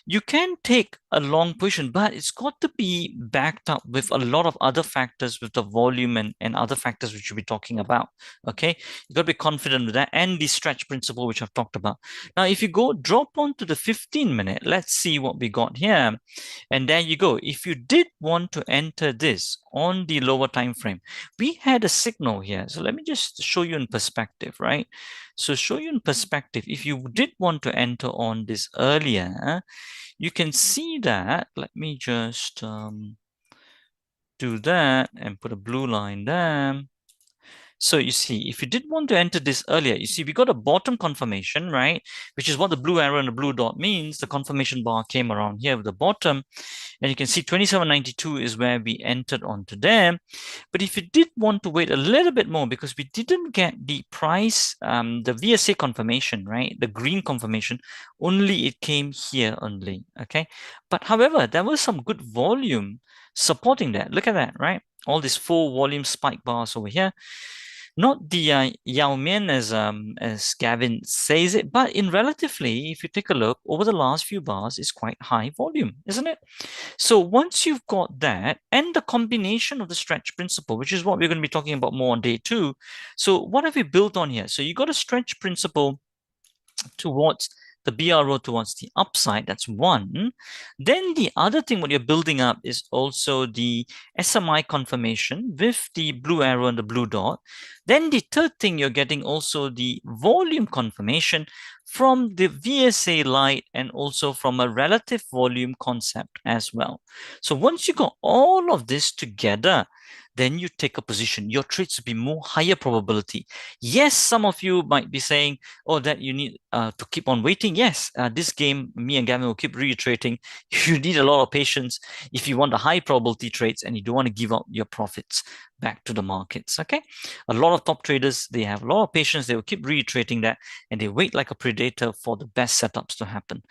you can take a long position, but it's got to be backed up with a lot of other factors, with the volume and other factors which we'll be talking about. Okay, you got to be confident with that and the stretch principle, which I've talked about. Now, if you go drop onto the 15-minute, let's see what we got here. And there you go. If you did want to enter this on the lower time frame, we had a signal here. So let me just show you in perspective, right? So show you in perspective, if you did want to enter on this earlier, you can see that. Let me just do that and put a blue line there. So you see, if you did want to enter this earlier, you see, we got a bottom confirmation, right? Which is what the blue arrow and the blue dot means. The confirmation bar came around here with the bottom. And you can see 27.92 is where we entered onto there. But if you did want to wait a little bit more, because we didn't get the price, the VSA confirmation, right? The green confirmation, only it came here only, okay? But however, there was some good volume supporting that. Look at that, right? All these 4 volume spike bars over here. Not the Yao Mian as Gavin says it, but in relatively, if you take a look over the last few bars, it's quite high volume, isn't it? So once you've got that and the combination of the stretch principle, which is what we're going to be talking about more on day 2. So what have we built on here? So you got a stretch principle towards the BRO towards the upside. That's one. Then the other thing what you're building up is also the SMI confirmation with the blue arrow and the blue dot. Then the third thing you're getting also the volume confirmation from the VSA light and also from a relative volume concept as well. So once you got all of this together, then you take a position. Your trades will be more higher probability. Yes, some of you might be saying, oh, that you need to keep on waiting. Yes, this game, me and Gavin will keep reiterating, you need a lot of patience if you want the high probability trades and you don't want to give up your profits back to the markets, okay? A lot of top traders, they have a lot of patience. They will keep reiterating that and they wait like a predator for the best setups to happen.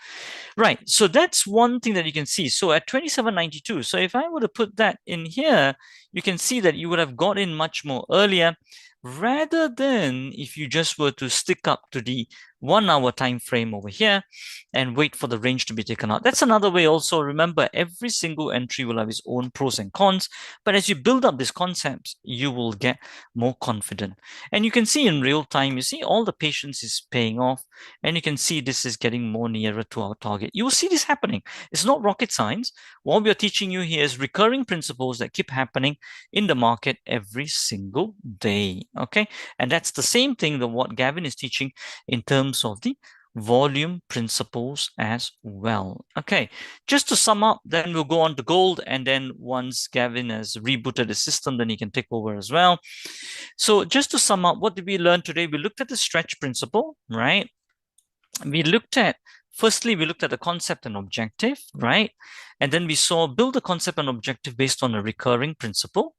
Right, so that's one thing that you can see. So at 27.92, so if I were to put that in here, you can see that you would have got in much more earlier rather than if you just were to stick up to the 1 hour time frame over here and wait for the range to be taken out. That's another way also. Remember, every single entry will have its own pros and cons, but as you build up these concepts, you will get more confident. And you can see in real time, you see all the patience is paying off, and you can see this is getting more nearer to our target. You will see this happening. It's not rocket science. What we are teaching you here is recurring principles that keep happening in the market every single day, okay? And that's the same thing that what Gavin is teaching in terms of the volume principles as well. Okay, just to sum up, then we'll go on to gold, and then once Gavin has rebooted the system, then he can take over as well. So just to sum up, what did we learn today? We looked at the stretch principle, right? We looked at, firstly, we looked at the concept and objective, right? And then we saw build a concept and objective based on a recurring principle.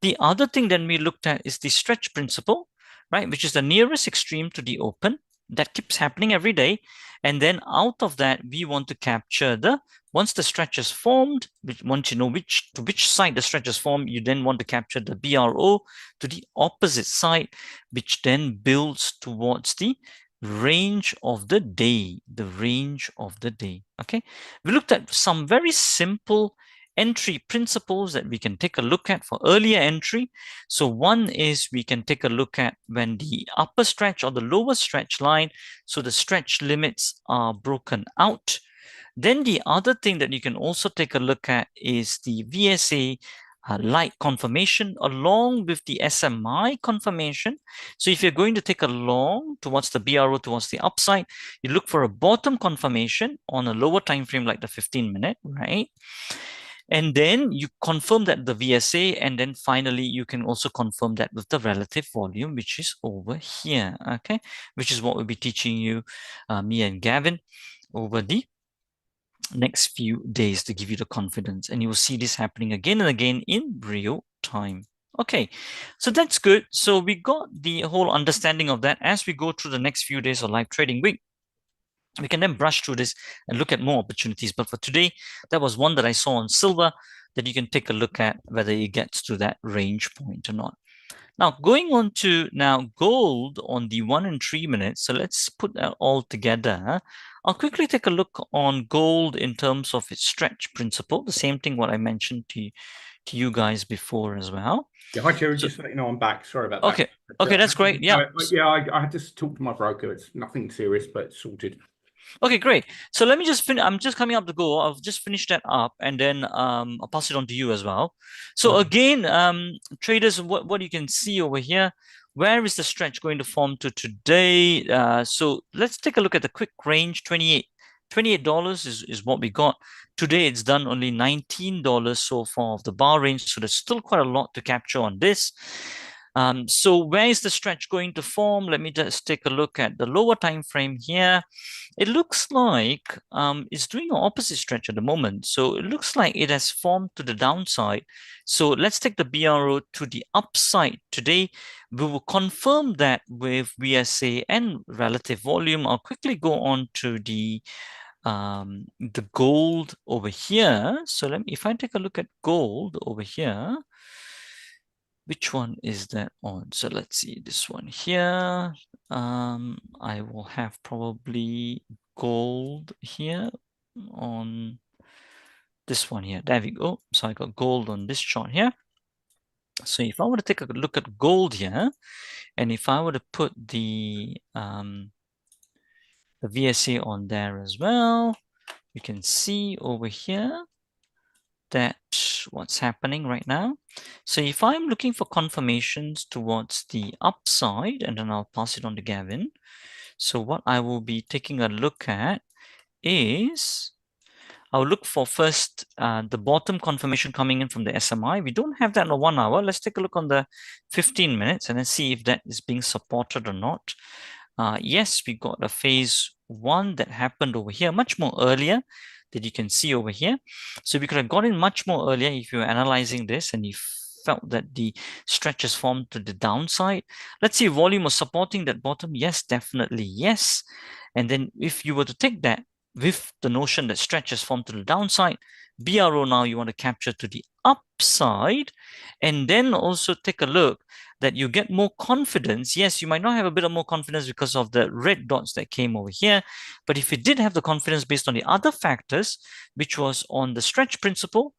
The other thing then we looked at is the stretch principle, right? Which is the nearest extreme to the open. That keeps happening every day. And then out of that, we want to capture the, once the stretch is formed, once you know to which side the stretch is formed, you then want to capture the BRO to the opposite side, which then builds towards the range of the day, okay? We looked at some very simple entry principles that we can take a look at for earlier entry. So one is we can take a look at when the upper stretch or the lower stretch line, so the stretch limits are broken out. Then the other thing that you can also take a look at is the VSA light confirmation along with the SMI confirmation. So if you're going to take a long towards the BRO, towards the upside, you look for a bottom confirmation on a lower time frame like the 15-minute, right? And then you confirm that the VSA, and then finally you can also confirm that with the relative volume, which is over here, okay? Which is what we'll be teaching you, me and Gavin, over the next few days to give you the confidence. And you will see this happening again and again in real time. Okay, so that's good. So we got the whole understanding of that. As we go through the next few days of live trading week, we can then brush through this and look at more opportunities. But for today, that was one that I saw on silver that you can take a look at whether it gets to that range point or not. Now, going on to now gold on the 1 and 3 minutes. So let's put that all together. I'll quickly take a look on gold in terms of its stretch principle. The same thing what I mentioned to you guys before as well. Yeah, hi Jerry, So, just to let you know I'm back. Sorry about okay. that. Okay, that's great. Yeah. I had to talk to my broker. It's nothing serious, but it's sorted. Okay, great. So let me just finish. I'm just coming up to go. I'll just finish that up and then I'll pass it on to you as well. So again, traders, what you can see over here, where is the stretch going to form to today? So let's take a look at the quick range. $28 is what we got. Today it's done only $19 so far of the bar range. So there's still quite a lot to capture on this. So where is the stretch going to form? Let me just take a look at the lower time frame here. It looks like it's doing an opposite stretch at the moment. So it looks like it has formed to the downside. So let's take the BRO to the upside today. We will confirm that with VSA and relative volume. I'll quickly go on to the gold over here. So if I take a look at gold over here, which one is that on? So let's see this one here. I will have probably gold here on this one here. There we go. So I got gold on this chart here. So if I were to take a look at gold here, and if I were to put the VSA on there as well, you can see over here that what's happening right now. So if I'm looking for confirmations towards the upside, and then I'll pass it on to Gavin. So what I will be taking a look at is, I'll look for first the bottom confirmation coming in from the SMI. We don't have that in the 1 hour. Let's take a look on the 15 minutes and then see if that is being supported or not. Yes, we got a phase 1 that happened over here much more earlier that you can see over here. So we could have got in much more earlier if you were analyzing this and you felt that the stretch has formed to the downside. Let's see, volume was supporting that bottom. Yes, definitely yes. And then if you were to take that with the notion that stretch has formed to the downside, BRO now you want to capture to the upside, and then also take a look that you get more confidence. Yes, you might not have a bit of more confidence because of the red dots that came over here, but if you did have the confidence based on the other factors, which was on the stretch principle,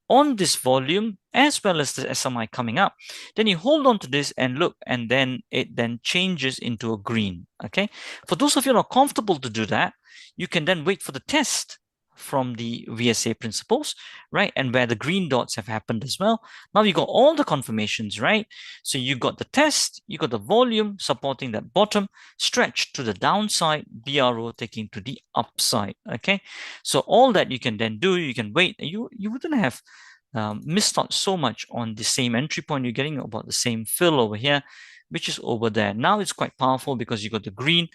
on this volume, as well as the SMI coming up, then you hold on to this and look, and then it then changes into a green. Okay, for those of you not comfortable to do that, you can then wait for the test from the VSA principles, right? And where the green dots have happened as well. Now you got all the confirmations, right? So you got the test, you got the volume supporting that bottom, stretch to the downside, BRO taking to the upside, okay? So all that you can then do, you can wait. You wouldn't have missed out so much on the same entry point. You're getting about the same fill over here, which is over there. Now it's quite powerful because you got the green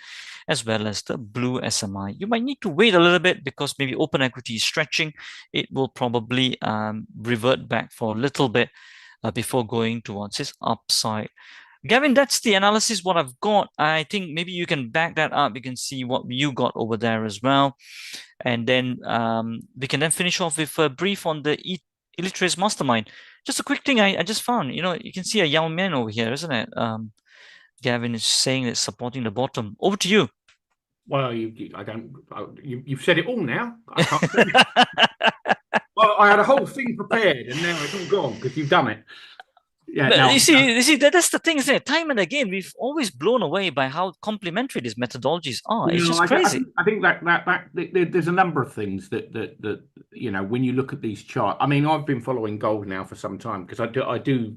as well as the blue SMI. You might need to wait a little bit because maybe open equity is stretching. It will probably revert back for a little bit before going towards its upside. Gavin, that's the analysis, what I've got. I think maybe you can back that up. You can see what you got over there as well. And then we can then finish off with a brief on the Illitrace Mastermind. Just a quick thing I just found, you can see a Yao Mian over here, isn't it? Gavin is saying it's supporting the bottom. Over to you. Well, you've said it all now. I can't. Well, I had a whole thing prepared, and now it's all gone because you've done it. Yeah. But Now, you see, that's the thing, isn't it? Time and again, we've always blown away by how complementary these methodologies are. It's just crazy. I think that there's a number of things that when you look at these charts. I mean, I've been following gold now for some time because I do.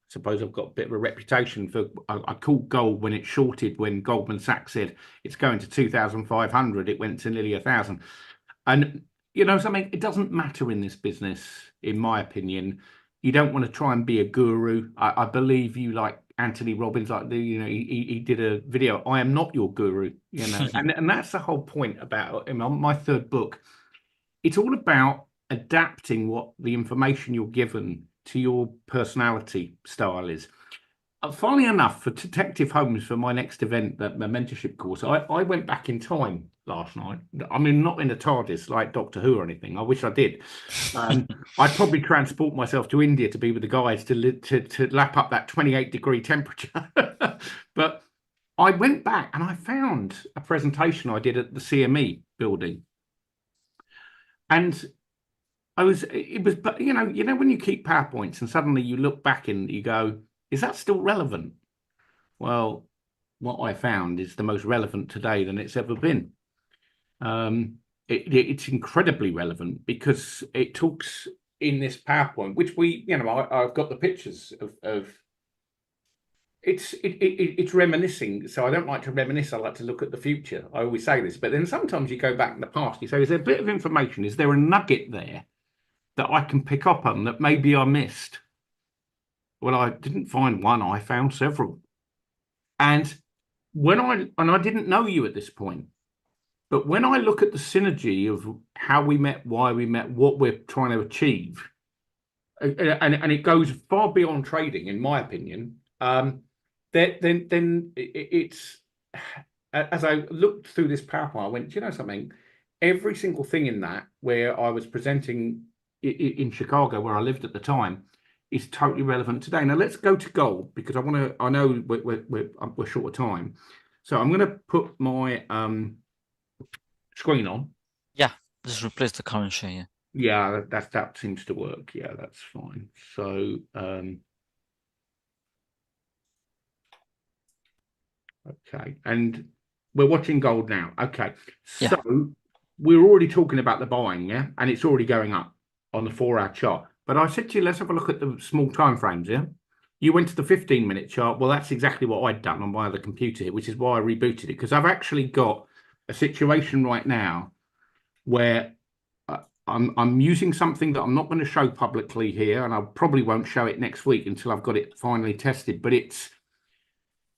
Suppose I've got a bit of a reputation for. I called gold when it shorted when Goldman Sachs said it's going to 2,500. It went to nearly 1,000, and something. It doesn't matter in this business, in my opinion. You don't want to try and be a guru. I believe you like Anthony Robbins, like he did a video. I am not your guru, and that's the whole point about my third book. It's all about adapting what the information you're given to your personality style is. Funnily enough, for Detective Holmes, for my next event, the mentorship course, I went back in time last night. I mean, not in a TARDIS like Doctor Who or anything. I wish I did. I'd probably transport myself to India to be with the guys to lap up that 28-degree temperature. But I went back and I found a presentation I did at the CME building. And it was, when you keep PowerPoints and suddenly you look back and you go, is that still relevant? Well, what I found is the most relevant today than it's ever been. It's incredibly relevant because it talks in this PowerPoint, which I've got the pictures of. It's reminiscing. So I don't like to reminisce. I like to look at the future. I always say this, but then sometimes you go back in the past. You say, is there a bit of information? Is there a nugget there that I can pick up on that maybe I missed? Well, I didn't find one. I found several. And I didn't know you at this point, but when I look at the synergy of how we met, why we met, what we're trying to achieve, and it goes far beyond trading, in my opinion. Then it's as I looked through this PowerPoint, I went, do you know something? Every single thing in that, where I was presenting in Chicago, where I lived at the time, is totally relevant today. Now let's go to gold, because I want to. I know we're short of time, so I'm going to put my screen on. Yeah, just replace the current share. Yeah. Yeah, that seems to work. Yeah, that's fine. So okay, and we're watching gold now. Okay, Yeah. so we're already talking about the buying, yeah, and it's already going up on the 4-hour chart. But I said to you, let's have a look at the small time frames, yeah. You went to the 15-minute chart. Well, that's exactly what I'd done on my other computer here, which is why I rebooted it, because I've actually got a situation right now where I'm using something that I'm not going to show publicly here, and I probably won't show it next week until I've got it finally tested. But it's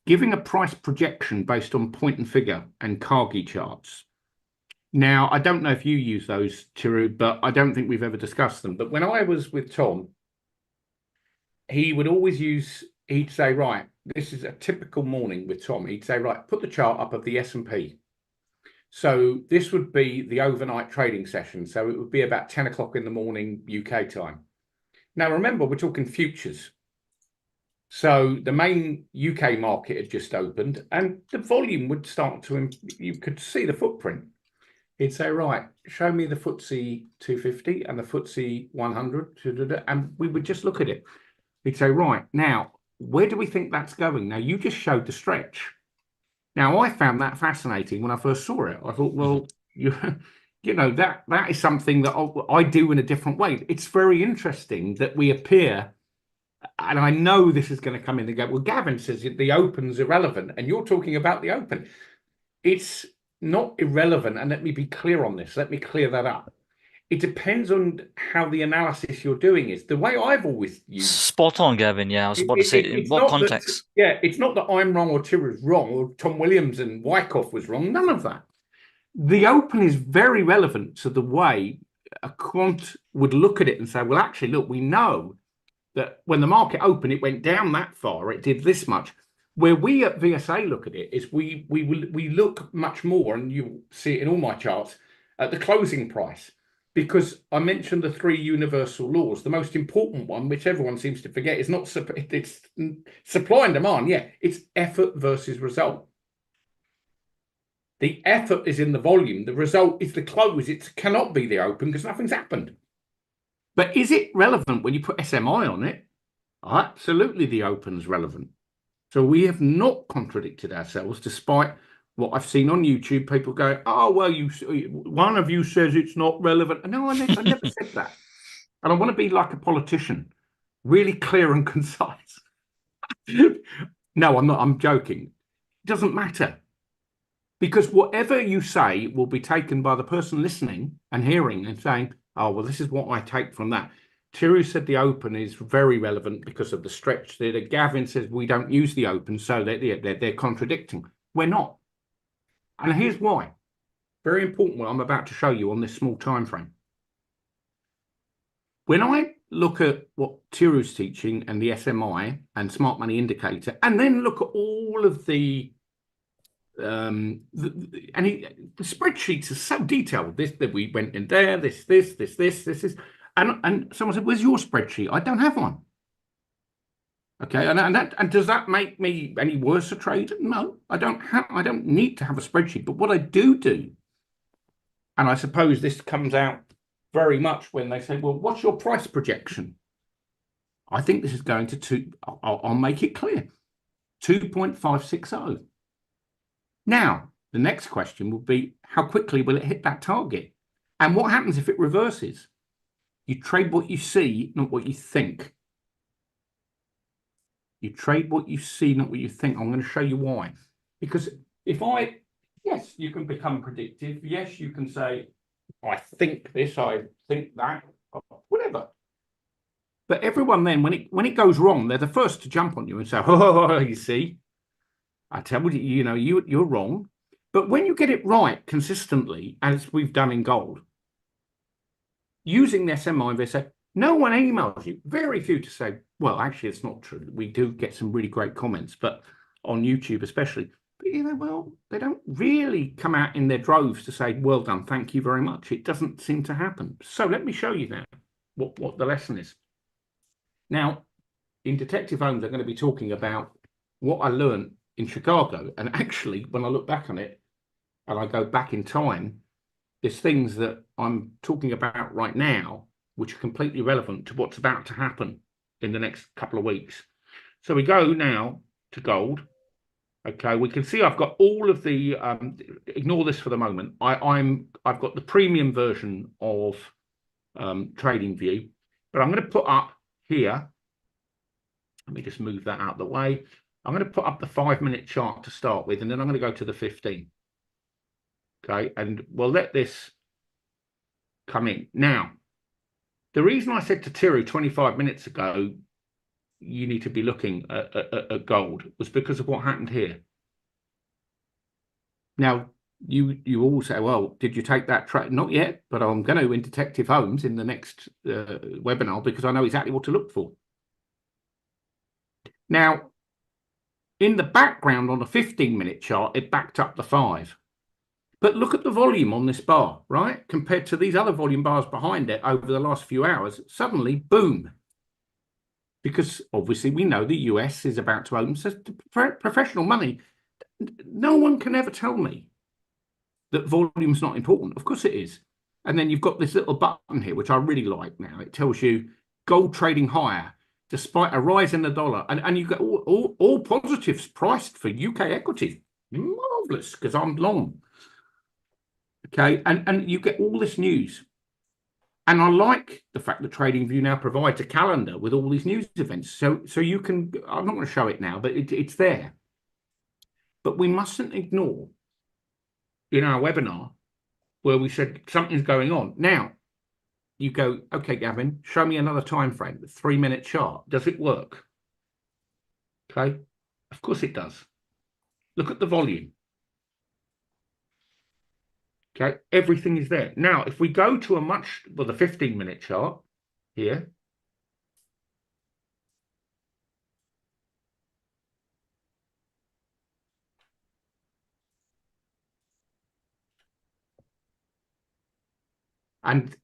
giving a price projection based on point and figure and Cargi charts. Now, I don't know if you use those, Tiru, but I don't think we've ever discussed them. But when I was with Tom, he would always he'd say, right, this is a typical morning with Tom. He'd say, right, put the chart up of the S&P. So this would be the overnight trading session. So it would be about 10 o'clock in the morning UK time. Now, remember, we're talking futures. So the main UK market had just opened, and the volume would start to, you could see the footprint. He'd say, right, show me the FTSE 250 and the FTSE 100, and we would just look at it. He'd say, right, now, where do we think that's going? Now, you just showed the stretch. Now, I found that fascinating when I first saw it. I thought, well, you know, that is something that I do in a different way. It's very interesting that we appear, and I know this is going to come in and go, well, Gavin says the open's irrelevant, and you're talking about the open. It's not irrelevant, and let me be clear on this. Let me clear that up. It depends on how the analysis you're doing is. The way I've always used Spot on, Gavin. Yeah, I was about to say, in it's what not that, context? yeah, it's not that I'm wrong or Tiru's wrong or Tom Williams and Wyckoff was wrong. None of that. The open is very relevant to the way a quant would look at it and say, well, actually, look, we know that when the market opened, it went down that far, it did this much. Where we at VSA look at it is we look much more, and you see it in all my charts, at the closing price. Because I mentioned the 3 universal laws. The most important one, which everyone seems to forget, is not it's supply and demand. Yeah, it's effort versus result. The effort is in the volume. The result is the close. It cannot be the open because nothing's happened. But is it relevant when you put SMI on it? Absolutely, the open's relevant. So we have not contradicted ourselves, despite what I've seen on YouTube. People go, "Oh, well, one of you says it's not relevant." No, I never said that. And I want to be like a politician, really clear and concise. No, I'm not. I'm joking. It doesn't matter, because whatever you say will be taken by the person listening and hearing and saying, "Oh, well, this is what I take from that." Tiru said the open is very relevant because of the stretch there. Gavin says we don't use the open, so they're contradicting. We're not. And here's why. Very important what I'm about to show you on this small time frame. When I look at what Tiru's teaching and the SMI and smart money indicator, and then look at all of the spreadsheets are so detailed. This that we went in there, this is, and someone said, "Where's your spreadsheet?" I don't have one. Okay, and does that make me any worse a trader? No, I don't need to have a spreadsheet. But what I do, and I suppose this comes out very much when they say, "Well, what's your price projection?" I think this is going to two. I'll make it clear, 2.560. Now, the next question will be, how quickly will it hit that target? And what happens if it reverses? You trade what you see, not what you think. You trade what you see, not what you think. I'm going to show you why. Because yes, you can become predictive. Yes, you can say, I think this, I think that, whatever. But everyone then, when it goes wrong, they're the first to jump on you and say, "Oh, you see, I tell you, you're wrong." But when you get it right consistently, as we've done in gold, using the SMI, they say, no one emails you. Very few to say, well, actually, it's not true. We do get some really great comments, but on YouTube especially. But well, they don't really come out in their droves to say, well done, thank you very much. It doesn't seem to happen. So let me show you now what the lesson is. Now, in Detective Holmes, I'm going to be talking about what I learned in Chicago. And actually, when I look back on it and I go back in time, there's things that I'm talking about right now which are completely relevant to what's about to happen in the next couple of weeks. So we go now to gold. Okay, we can see I've got all of the ignore this for the moment. I've got the premium version of TradingView, but I'm going to put up here. Let me just move that out of the way. I'm going to put up the 5-minute chart to start with, and then I'm going to go to the 15. Okay, and we'll let this come in. Now, the reason I said to Tiru 25 minutes ago, you need to be looking at gold, was because of what happened here. Now, you all say, well, did you take that trade? Not yet, but I'm going to in Detective Holmes in the next webinar because I know exactly what to look for. Now, in the background on a 15-minute chart, it backed up the 5. But look at the volume on this bar, right? Compared to these other volume bars behind it over the last few hours, suddenly, boom. Because obviously we know the US is about to open. So professional money, no one can ever tell me that volume's not important. Of course it is. And then you've got this little button here, which I really like now. It tells you gold trading higher despite a rise in the dollar. And you get all positives priced for UK equities. Marvelous, because I'm long. Okay, and you get all this news. And I like the fact that TradingView now provides a calendar with all these news events. So you can, I'm not going to show it now, but it's there. But we mustn't ignore in our webinar where we said something's going on. Now, you go, okay, Gavin, show me another time frame, the 3-minute chart. Does it work? Okay, of course it does. Look at the volume. Okay, everything is there. Now, if we go to the 15-minute chart here, and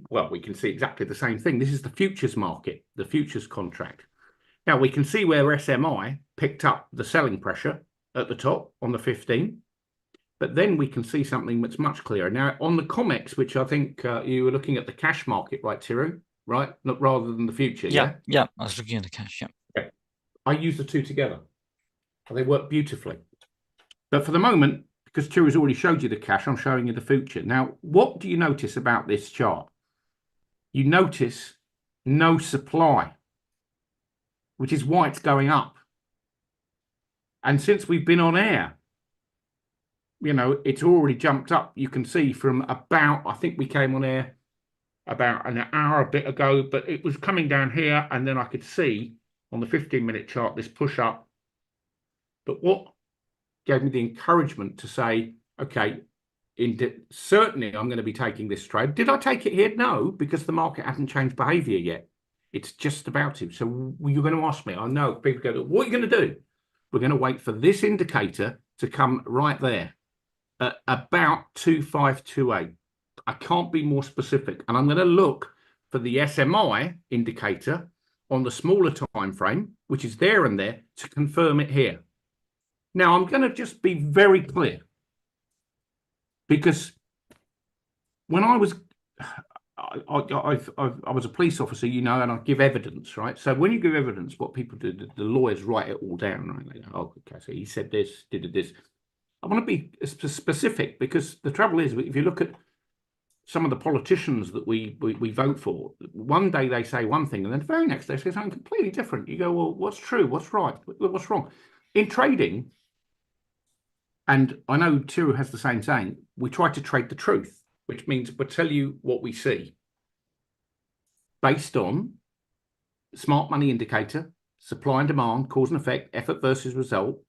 well, we can see exactly the same thing. This is the futures market, the futures contract. Now we can see where SMI picked up the selling pressure at the top on the 15. But then we can see something that's much clearer. Now, on the COMEX, which I think you were looking at the cash market, right, Tiru? Right? Rather than the future, yeah? Yeah, I was looking at the cash, yeah. Okay. I use the two together. They work beautifully. But for the moment, because Tiru's already showed you the cash, I'm showing you the future. Now, what do you notice about this chart? You notice no supply, which is why it's going up. And since we've been on air, it's already jumped up. You can see from about, I think we came on air about an hour a bit ago, but it was coming down here, and then I could see on the 15-minute chart this push up. But what gave me the encouragement to say, okay, certainly I'm going to be taking this trade. Did I take it here? No, because the market hasn't changed behavior yet. It's just about to. So you're going to ask me, I know people go, what are you going to do? We're going to wait for this indicator to come right there at about 2528. I can't be more specific. And I'm going to look for the SMI indicator on the smaller time frame, which is there and there, to confirm it here. Now, I'm going to just be very clear, because when I was I was a police officer, and I give evidence, right? So when you give evidence, what people do, the lawyers write it all down, right? They go, oh, okay, so he said this, did this. I want to be specific, because the trouble is, if you look at some of the politicians that we vote for, one day they say one thing, and then the very next day they say something completely different. You go, well, what's true? What's right? What's wrong? In trading, and I know Tiru has the same saying, we try to trade the truth, which means we'll tell you what we see based on smart money indicator, supply and demand, cause and effect, effort versus result,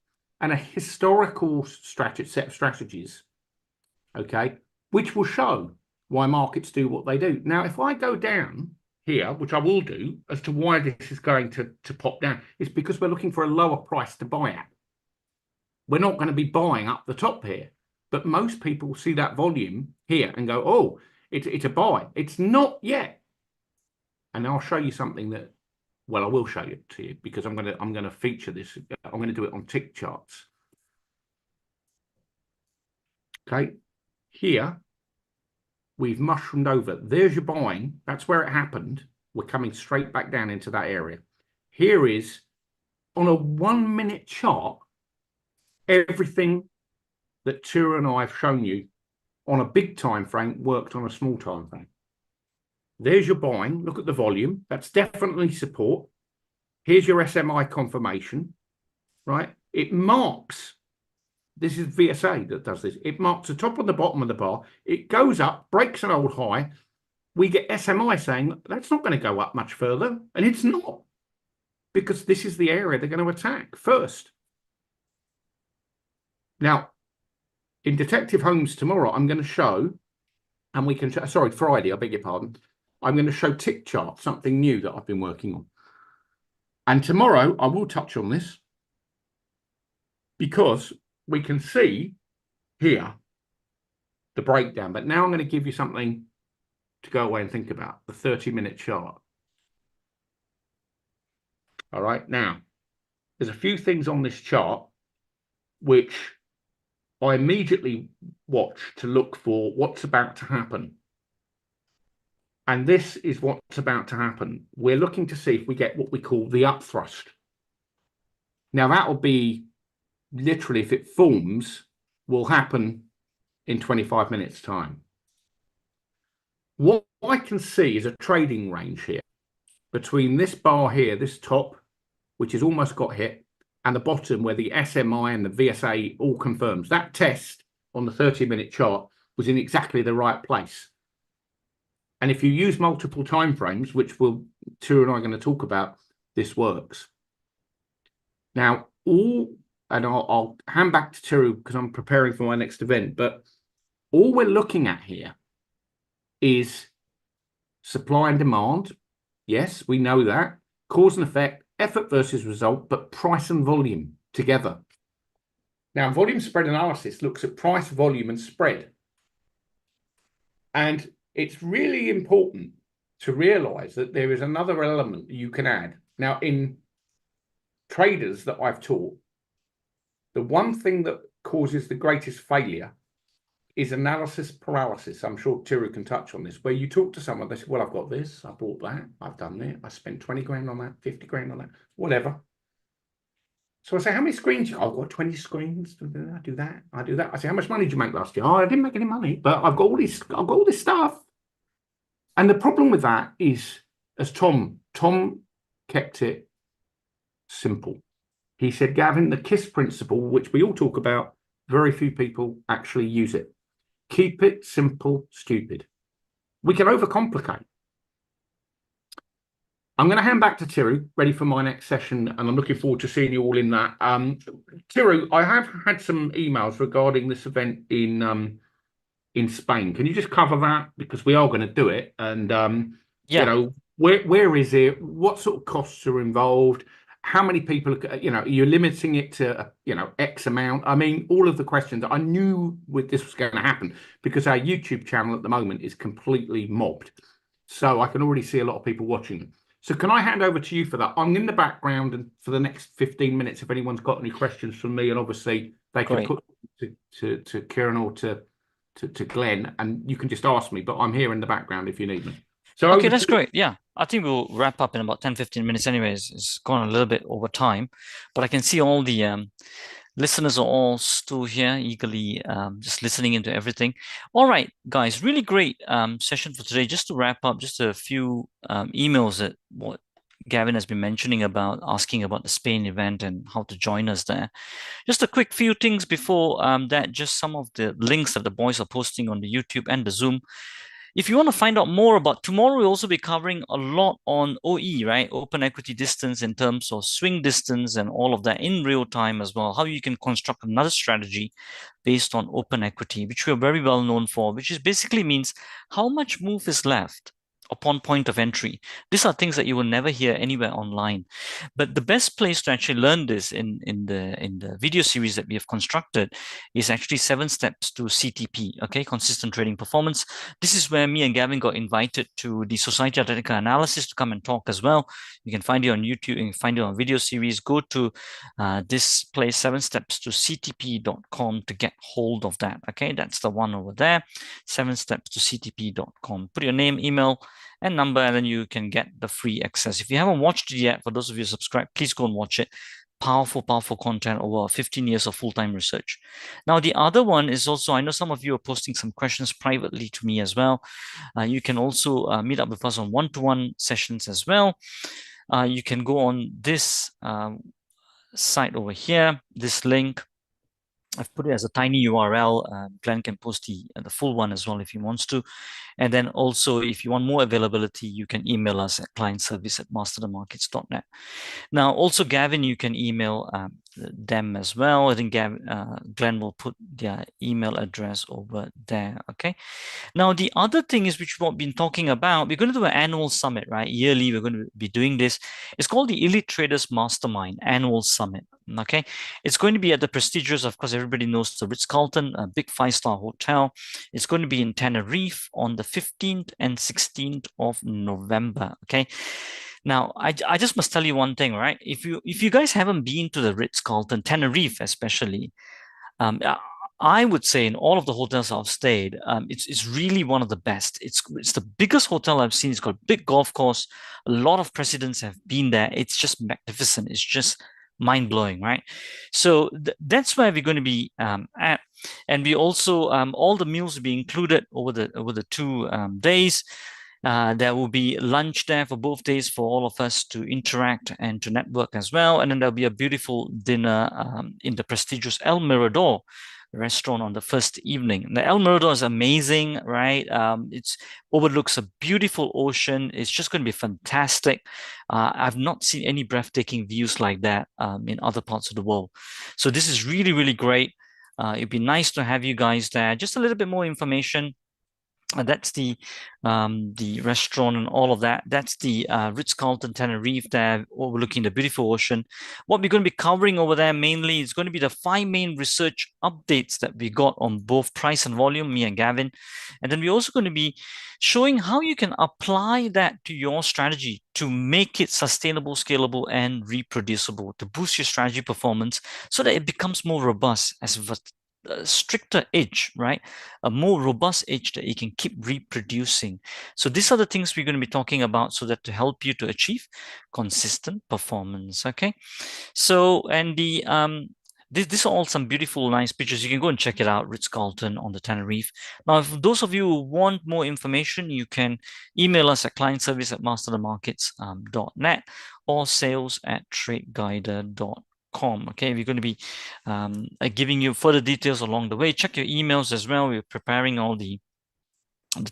and a historical set of strategies, okay, which will show why markets do what they do. Now, if I go down here, which I will do, as to why this is going to pop down, it's because we're looking for a lower price to buy at. We're not going to be buying up the top here, but most people see that volume here and go, oh, it's a buy. It's not yet. And I'll show you something that, well, I will show it to you because I'm going to feature this. I'm going to do it on tick charts. Okay, here we've mushroomed over. There's your buying. That's where it happened. We're coming straight back down into that area. Here is, on a 1 minute chart, everything that Tira and I have shown you on a big time frame worked on a small time frame. There's your buying. Look at the volume. That's definitely support. Here's your SMI confirmation, right? It marks, this is VSA that does this. It marks the top and the bottom of the bar. It goes up, breaks an old high. We get SMI saying that's not going to go up much further. And it's not, because this is the area they're going to attack first. Now, in Detective Homes tomorrow, I'm going to show, and we can, sorry, Friday, I beg your pardon. I'm going to show tick chart, something new that I've been working on. And tomorrow I will touch on this because we can see here the breakdown. But now I'm going to give you something to go away and think about, the 30-minute chart. All right, now, there's a few things on this chart which I immediately watch to look for what's about to happen. And this is what's about to happen. We're looking to see if we get what we call the upthrust. Now, that will be literally, if it forms, will happen in 25 minutes' time. What I can see is a trading range here between this bar here, this top, which has almost got hit, and the bottom where the SMI and the VSA all confirms. That test on the 30-minute chart was in exactly the right place. And if you use multiple timeframes, which Tira and I are going to talk about, this works. Now, I'll hand back to Tira because I'm preparing for my next event, but all we're looking at here is supply and demand. Yes, we know that. Cause and effect, effort versus result, but price and volume together. Now, volume spread analysis looks at price, volume, and spread. And it's really important to realize that there is another element you can add. Now, in traders that I've taught, the one thing that causes the greatest failure is analysis paralysis. I'm sure Tira can touch on this, where you talk to someone, they say, well, I've got this, I bought that, I've done that, I spent 20 grand on that, 50 grand on that, whatever. So I say, how many screens? I've got 20 screens. I do that. I do that. I say, how much money did you make last year? Oh, I didn't make any money, but I've got all this stuff. And the problem with that is, as Tom kept it simple. He said, Gavin, the KISS principle, which we all talk about, very few people actually use it. Keep it simple, stupid. We can overcomplicate. I'm going to hand back to Tiru, ready for my next session, and I'm looking forward to seeing you all in that. Tiru, I have had some emails regarding this event in Spain. Can you just cover that, because we are going to do it, and you know, where is it? What sort of costs are involved? How many people? You know, you're limiting it to X amount. I mean, all of the questions. I knew this was going to happen because our YouTube channel at the moment is completely mobbed, so I can already see a lot of people watching them. So can I hand over to you for that? I'm in the background and for the next 15 minutes if anyone's got any questions from me, and obviously they can put to Kieran or to Glenn, and you can just ask me, but I'm here in the background if you need me. So okay, that's great. Yeah, I think we'll wrap up in about 10-15 minutes anyways. It's gone a little bit over time, but I can see all the listeners are all still here, eagerly just listening into everything. All right, guys, really great session for today. Just to wrap up, just a few emails that what Gavin has been mentioning about, asking about the Spain event and how to join us there. Just a quick few things before that, just some of the links that the boys are posting on the YouTube and the Zoom. If you want to find out more about tomorrow, we'll also be covering a lot on OE, right? Open equity distance in terms of swing distance and all of that in real time as well. How you can construct another strategy based on open equity, which we are very well known for, which is basically means how much move is left upon point of entry. These are things that you will never hear anywhere online. But the best place to actually learn this in the video series that we have constructed is actually 7 steps to CTP, okay, consistent trading performance. This is where me and Gavin got invited to the Society of Technical Analysis to come and talk as well. You can find it on YouTube, you can find it on video series. Go to this place, 7 steps to CTP.com to get hold of that. Okay, that's the one over there, 7 steps to CTP.com. Put your name, email, and number, and then you can get the free access. If you haven't watched it yet, for those of you subscribed, please go and watch it. Powerful content over 15 years of full-time research. Now, the other one is also, I know some of you are posting some questions privately to me as well. You can also meet up with us on one-to-one sessions as well. You can go on this site over here, this link. I've put it as a tiny URL. Glenn can post the full one as well if he wants to. And then also, if you want more availability, you can email us at clientservice@masterthemarkets.net. Now, also, Gavin, you can email them as well. I think Glenn will put their email address over there, okay? Now, the other thing is, which we've been talking about, we're going to do an annual summit, right? Yearly, we're going to be doing this. It's called the Elite Traders Mastermind Annual Summit, okay? It's going to be at the prestigious, of course, everybody knows the Ritz-Carlton, a big 5-star hotel. It's going to be in Tenerife on the 15th and 16th of November, okay? Now, I just must tell you one thing, right? If you guys haven't been to the Ritz-Carlton, Tenerife especially, I would say in all of the hotels I've stayed, it's really one of the best. It's the biggest hotel I've seen. It's got a big golf course. A lot of presidents have been there. It's just magnificent. It's just mind-blowing, right? So that's where we're going to be at. And we also, all the meals will be included over the 2 days. There will be lunch there for both days for all of us to interact and to network as well. And then there'll be a beautiful dinner in the prestigious El Mirador restaurant on the first evening. The El Mirador is amazing, right? It overlooks a beautiful ocean. It's just going to be fantastic. I've not seen any breathtaking views like that in other parts of the world. So this is really, really great. It'd be nice to have you guys there. Just a little bit more information. That's the restaurant and all of that. That's the Ritz-Carlton Tenerife there, overlooking the beautiful ocean. What we're going to be covering over there mainly is going to be the 5 main research updates that we got on both price and volume, me and Gavin. And then we're also going to be showing how you can apply that to your strategy to make it sustainable, scalable, and reproducible, to boost your strategy performance so that it becomes more robust as a stricter edge, right? A more robust edge that you can keep reproducing. So these are the things we're going to be talking about so that to help you to achieve consistent performance, okay? So, and these are all some beautiful, nice pictures. You can go and check it out, Ritz-Carlton on the Tenerife. Now, if those of you who want more information, you can email us at clientservice@masterthemarkets.net or sales@tradeguider.com. Okay, we're going to be giving you further details along the way. Check your emails as well. We're preparing all the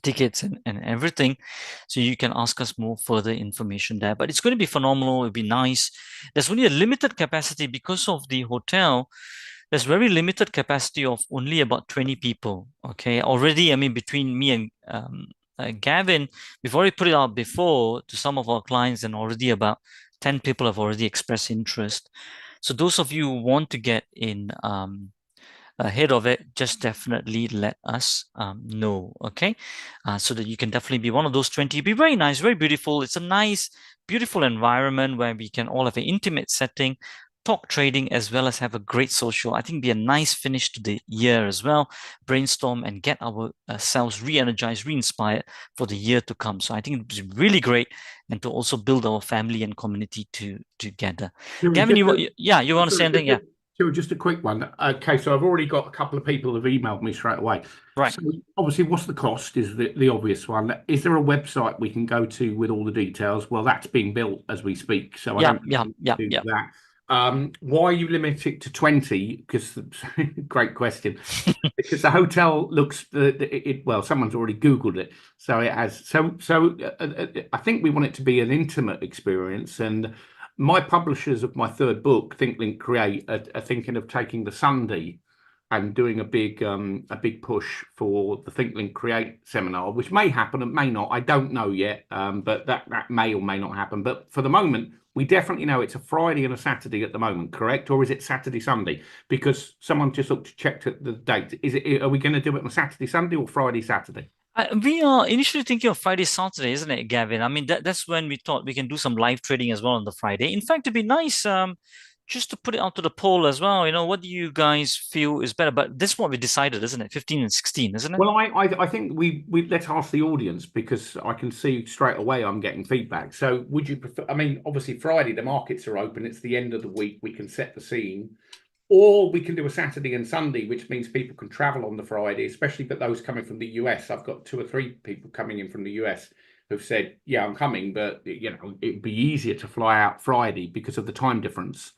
tickets and everything, so you can ask us more further information there. But it's going to be phenomenal. It'll be nice. There's only a limited capacity because of the hotel. There's very limited capacity of only about 20 people. Okay, already, I mean, between me and Gavin, we've already put it out before to some of our clients, and already about 10 people have already expressed interest. So those of you who want to get in ahead of it, just definitely let us know, okay? So that you can definitely be one of those 20. It'll be very nice, very beautiful. It's a nice, beautiful environment where we can all have an intimate setting, talk trading, as well as have a great social. I think be a nice finish to the year as well. Brainstorm and get ourselves re-energized, re-inspired for the year to come. So I think it's really great, and to also build our family and community together. Gavin, you want to say anything? Yeah. So just a quick one. Okay, so I've already got a couple of people who've emailed me straight away. Right. So obviously, what's the cost is the obvious one. Is there a website we can go to with all the details? Well, that's being built as we speak, so I don't need to do that. Why you limit it to 20? Because great question. Because the hotel looks well, someone's already Googled it, so it has. I think we want it to be an intimate experience, and my publishers of my third book, Think Link Create, are thinking of taking the Sunday and doing a big push for the Think Link Create seminar, which may happen and may not. I don't know yet, but that may or may not happen. But for the moment, we definitely know it's a Friday and a Saturday at the moment, correct? Or is it Saturday, Sunday? Because someone just checked at the date. Are we going to do it on Saturday, Sunday, or Friday, Saturday? We are initially thinking of Friday, Saturday, isn't it, Gavin? I mean, that's when we thought we can do some live trading as well on the Friday. In fact, it'd be nice, just to put it out to the poll as well. What do you guys feel is better? But this is what we decided, isn't it? 15 and 16, isn't it? Well, I think we let's ask the audience, because I can see straight away I'm getting feedback. So would you prefer? I mean, obviously Friday the markets are open. It's the end of the week. We can set the scene. Or we can do a Saturday and Sunday, which means people can travel on the Friday, especially for those coming from the US. I've got 2 or 3 people coming in from the US who've said, yeah, I'm coming, but it'd be easier to fly out Friday because of the time difference.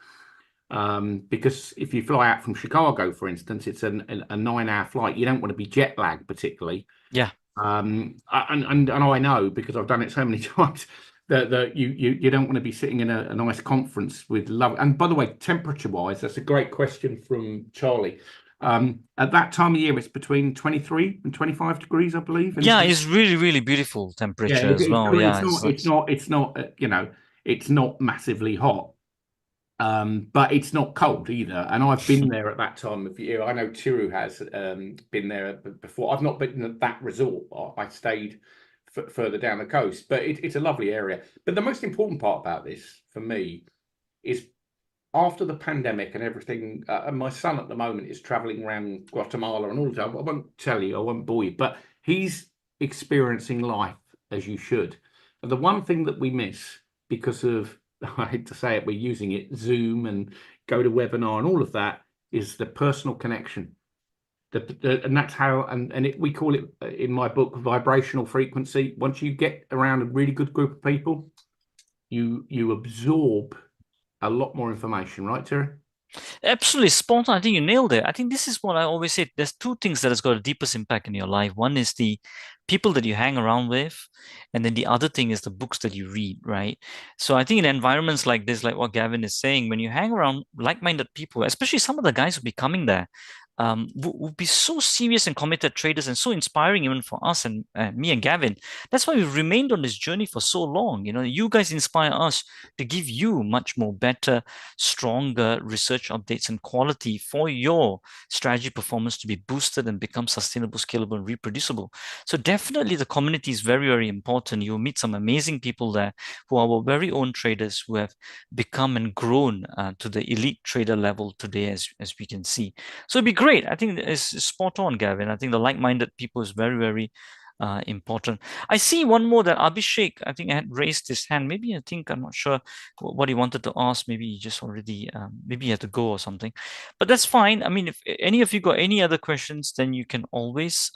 Because if you fly out from Chicago, for instance, it's a 9-hour flight. You don't want to be jet lagged particularly. Yeah. And I know, because I've done it so many times, that you don't want to be sitting in a nice conference with love. And by the way, temperature wise, that's a great question from Charlie. At that time of year, it's between 23 and 25 degrees, I believe. Yeah, it's really, really beautiful temperature as well. Yeah, it's not it's not massively hot. But it's not cold either. And I've been there at that time of year. I know Tiru has been there before. I've not been at that resort. I stayed further down the coast, but it's a lovely area. But the most important part about this for me is, after the pandemic and everything, and my son at the moment is traveling around Guatemala and all of that. I won't tell you, I won't bore you, but he's experiencing life as you should. And the one thing that we miss, because of, I hate to say it, we're using it, Zoom and go to webinar and all of that, is the personal connection. And that's how, we call it in my book vibrational frequency. Once you get around a really good group of people, you absorb a lot more information, right, Terry? Absolutely spot on. I think you nailed it. I think this is what I always say. There's 2 things that has got the deepest impact in your life. One is the people that you hang around with, and then the other thing is the books that you read, right? So I think in environments like this, like what Gavin is saying, when you hang around like-minded people, especially some of the guys who'll be coming there, will be so serious and committed traders, and so inspiring even for us and me and Gavin. That's why we've remained on this journey for so long. You guys inspire us to give you much more better, stronger research updates and quality for your strategy performance to be boosted and become sustainable, scalable, and reproducible. So definitely the community is very, very important. You'll meet some amazing people there who are our very own traders who have become and grown to the elite trader level today, as we can see. So it'd be great. I think it's spot on, Gavin. I think the like-minded people is very, very important. I see one more, that Abhishek, I think, had raised his hand. Maybe, I'm not sure what he wanted to ask. Maybe he just already, maybe he had to go or something. But that's fine. I mean, if any of you got any other questions, then you can always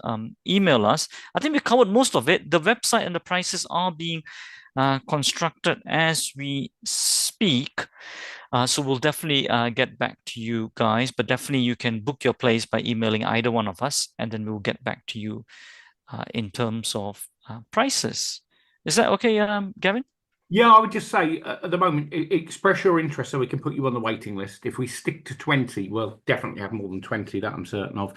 email us. I think we covered most of it. The website and the prices are being constructed as we speak. So we'll definitely get back to you guys, but definitely you can book your place by emailing either one of us, and then we'll get back to you in terms of prices. Is that okay, Gavin? Yeah, I would just say at the moment, express your interest so we can put you on the waiting list. If we stick to 20, we'll definitely have more than 20, that I'm certain of.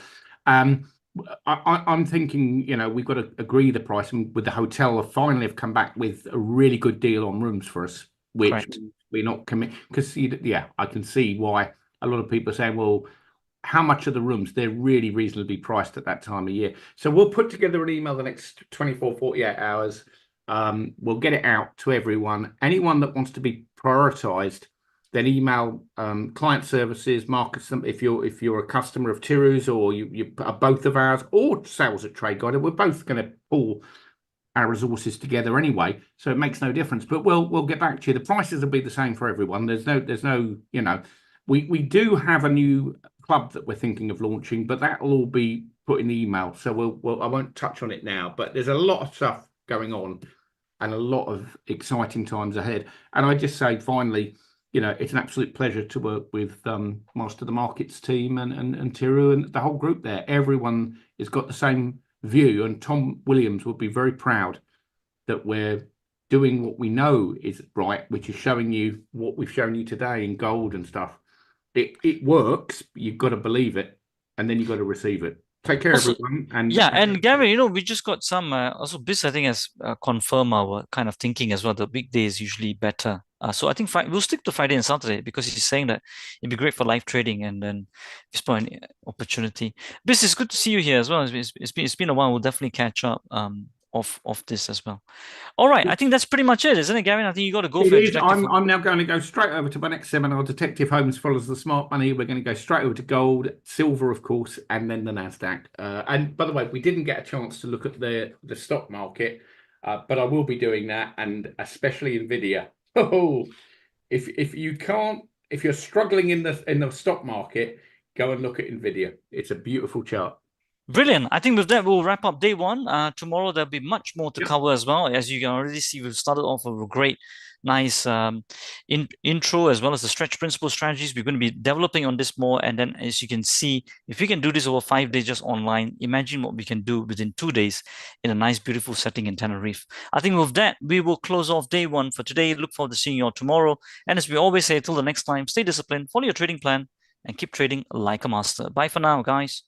I'm thinking, we've got to agree the price, and with the hotel, finally have come back with a really good deal on rooms for us, which Correct. we're not committing. Because, I can see why a lot of people are saying, well, how much are the rooms? They're really reasonably priced at that time of year. So we'll put together an email the next 24, 48 hours. We'll get it out to everyone. Anyone that wants to be prioritized, then email client services, markets them. If you're a customer of Tiru's, or you are both of ours, or sales at Trade Guide, we're both going to pull our resources together anyway, so it makes no difference. But we'll get back to you. The prices will be the same for everyone. There's no we do have a new club that we're thinking of launching, but that will all be put in the email. So I won't touch on it now. But there's a lot of stuff going on, and a lot of exciting times ahead. And I just say finally, it's an absolute pleasure to work with Master the Markets team and Tiru and the whole group there. Everyone has got the same view, and Tom Williams will be very proud that we're doing what we know is right, which is showing you what we've shown you today in gold and stuff. It works. You've got to believe it, and then you've got to receive it. Take care, Also, everyone. And yeah, and Gary, we just got some also BIS, I think, has confirmed our kind of thinking as well. The weekday is usually better. So I think we'll stick to Friday and Saturday because he's saying that it'd be great for live trading and then it's an opportunity. BIS, it's good to see you here as well. It's been a while. We'll definitely catch up of this as well. All right, I think that's pretty much it, isn't it, Gary? I think you got to go it for your is. objective. I'm now going to go straight over to my next seminar. Detective Holmes follows the smart money. We're going to go straight over to gold, silver, of course, and then the Nasdaq. And by the way, we didn't get a chance to look at the stock market, but I will be doing that, and especially Nvidia. Oh, if you can't, if you're struggling in the stock market, go and look at Nvidia. It's a beautiful chart. Brilliant. I think with that, we'll wrap up day one. Tomorrow, there'll be much more to Yep. cover as well. As you can already see, we've started off with a great, nice intro as well as the stretch principle strategies. We're going to be developing on this more. And then, as you can see, if we can do this over 5 days just online, imagine what we can do within 2 days in a nice, beautiful setting in Tenerife. I think with that, we will close off day one for today. Look forward to seeing you all tomorrow. And as we always say, till the next time, stay disciplined, follow your trading plan, and keep trading like a master. Bye for now, guys.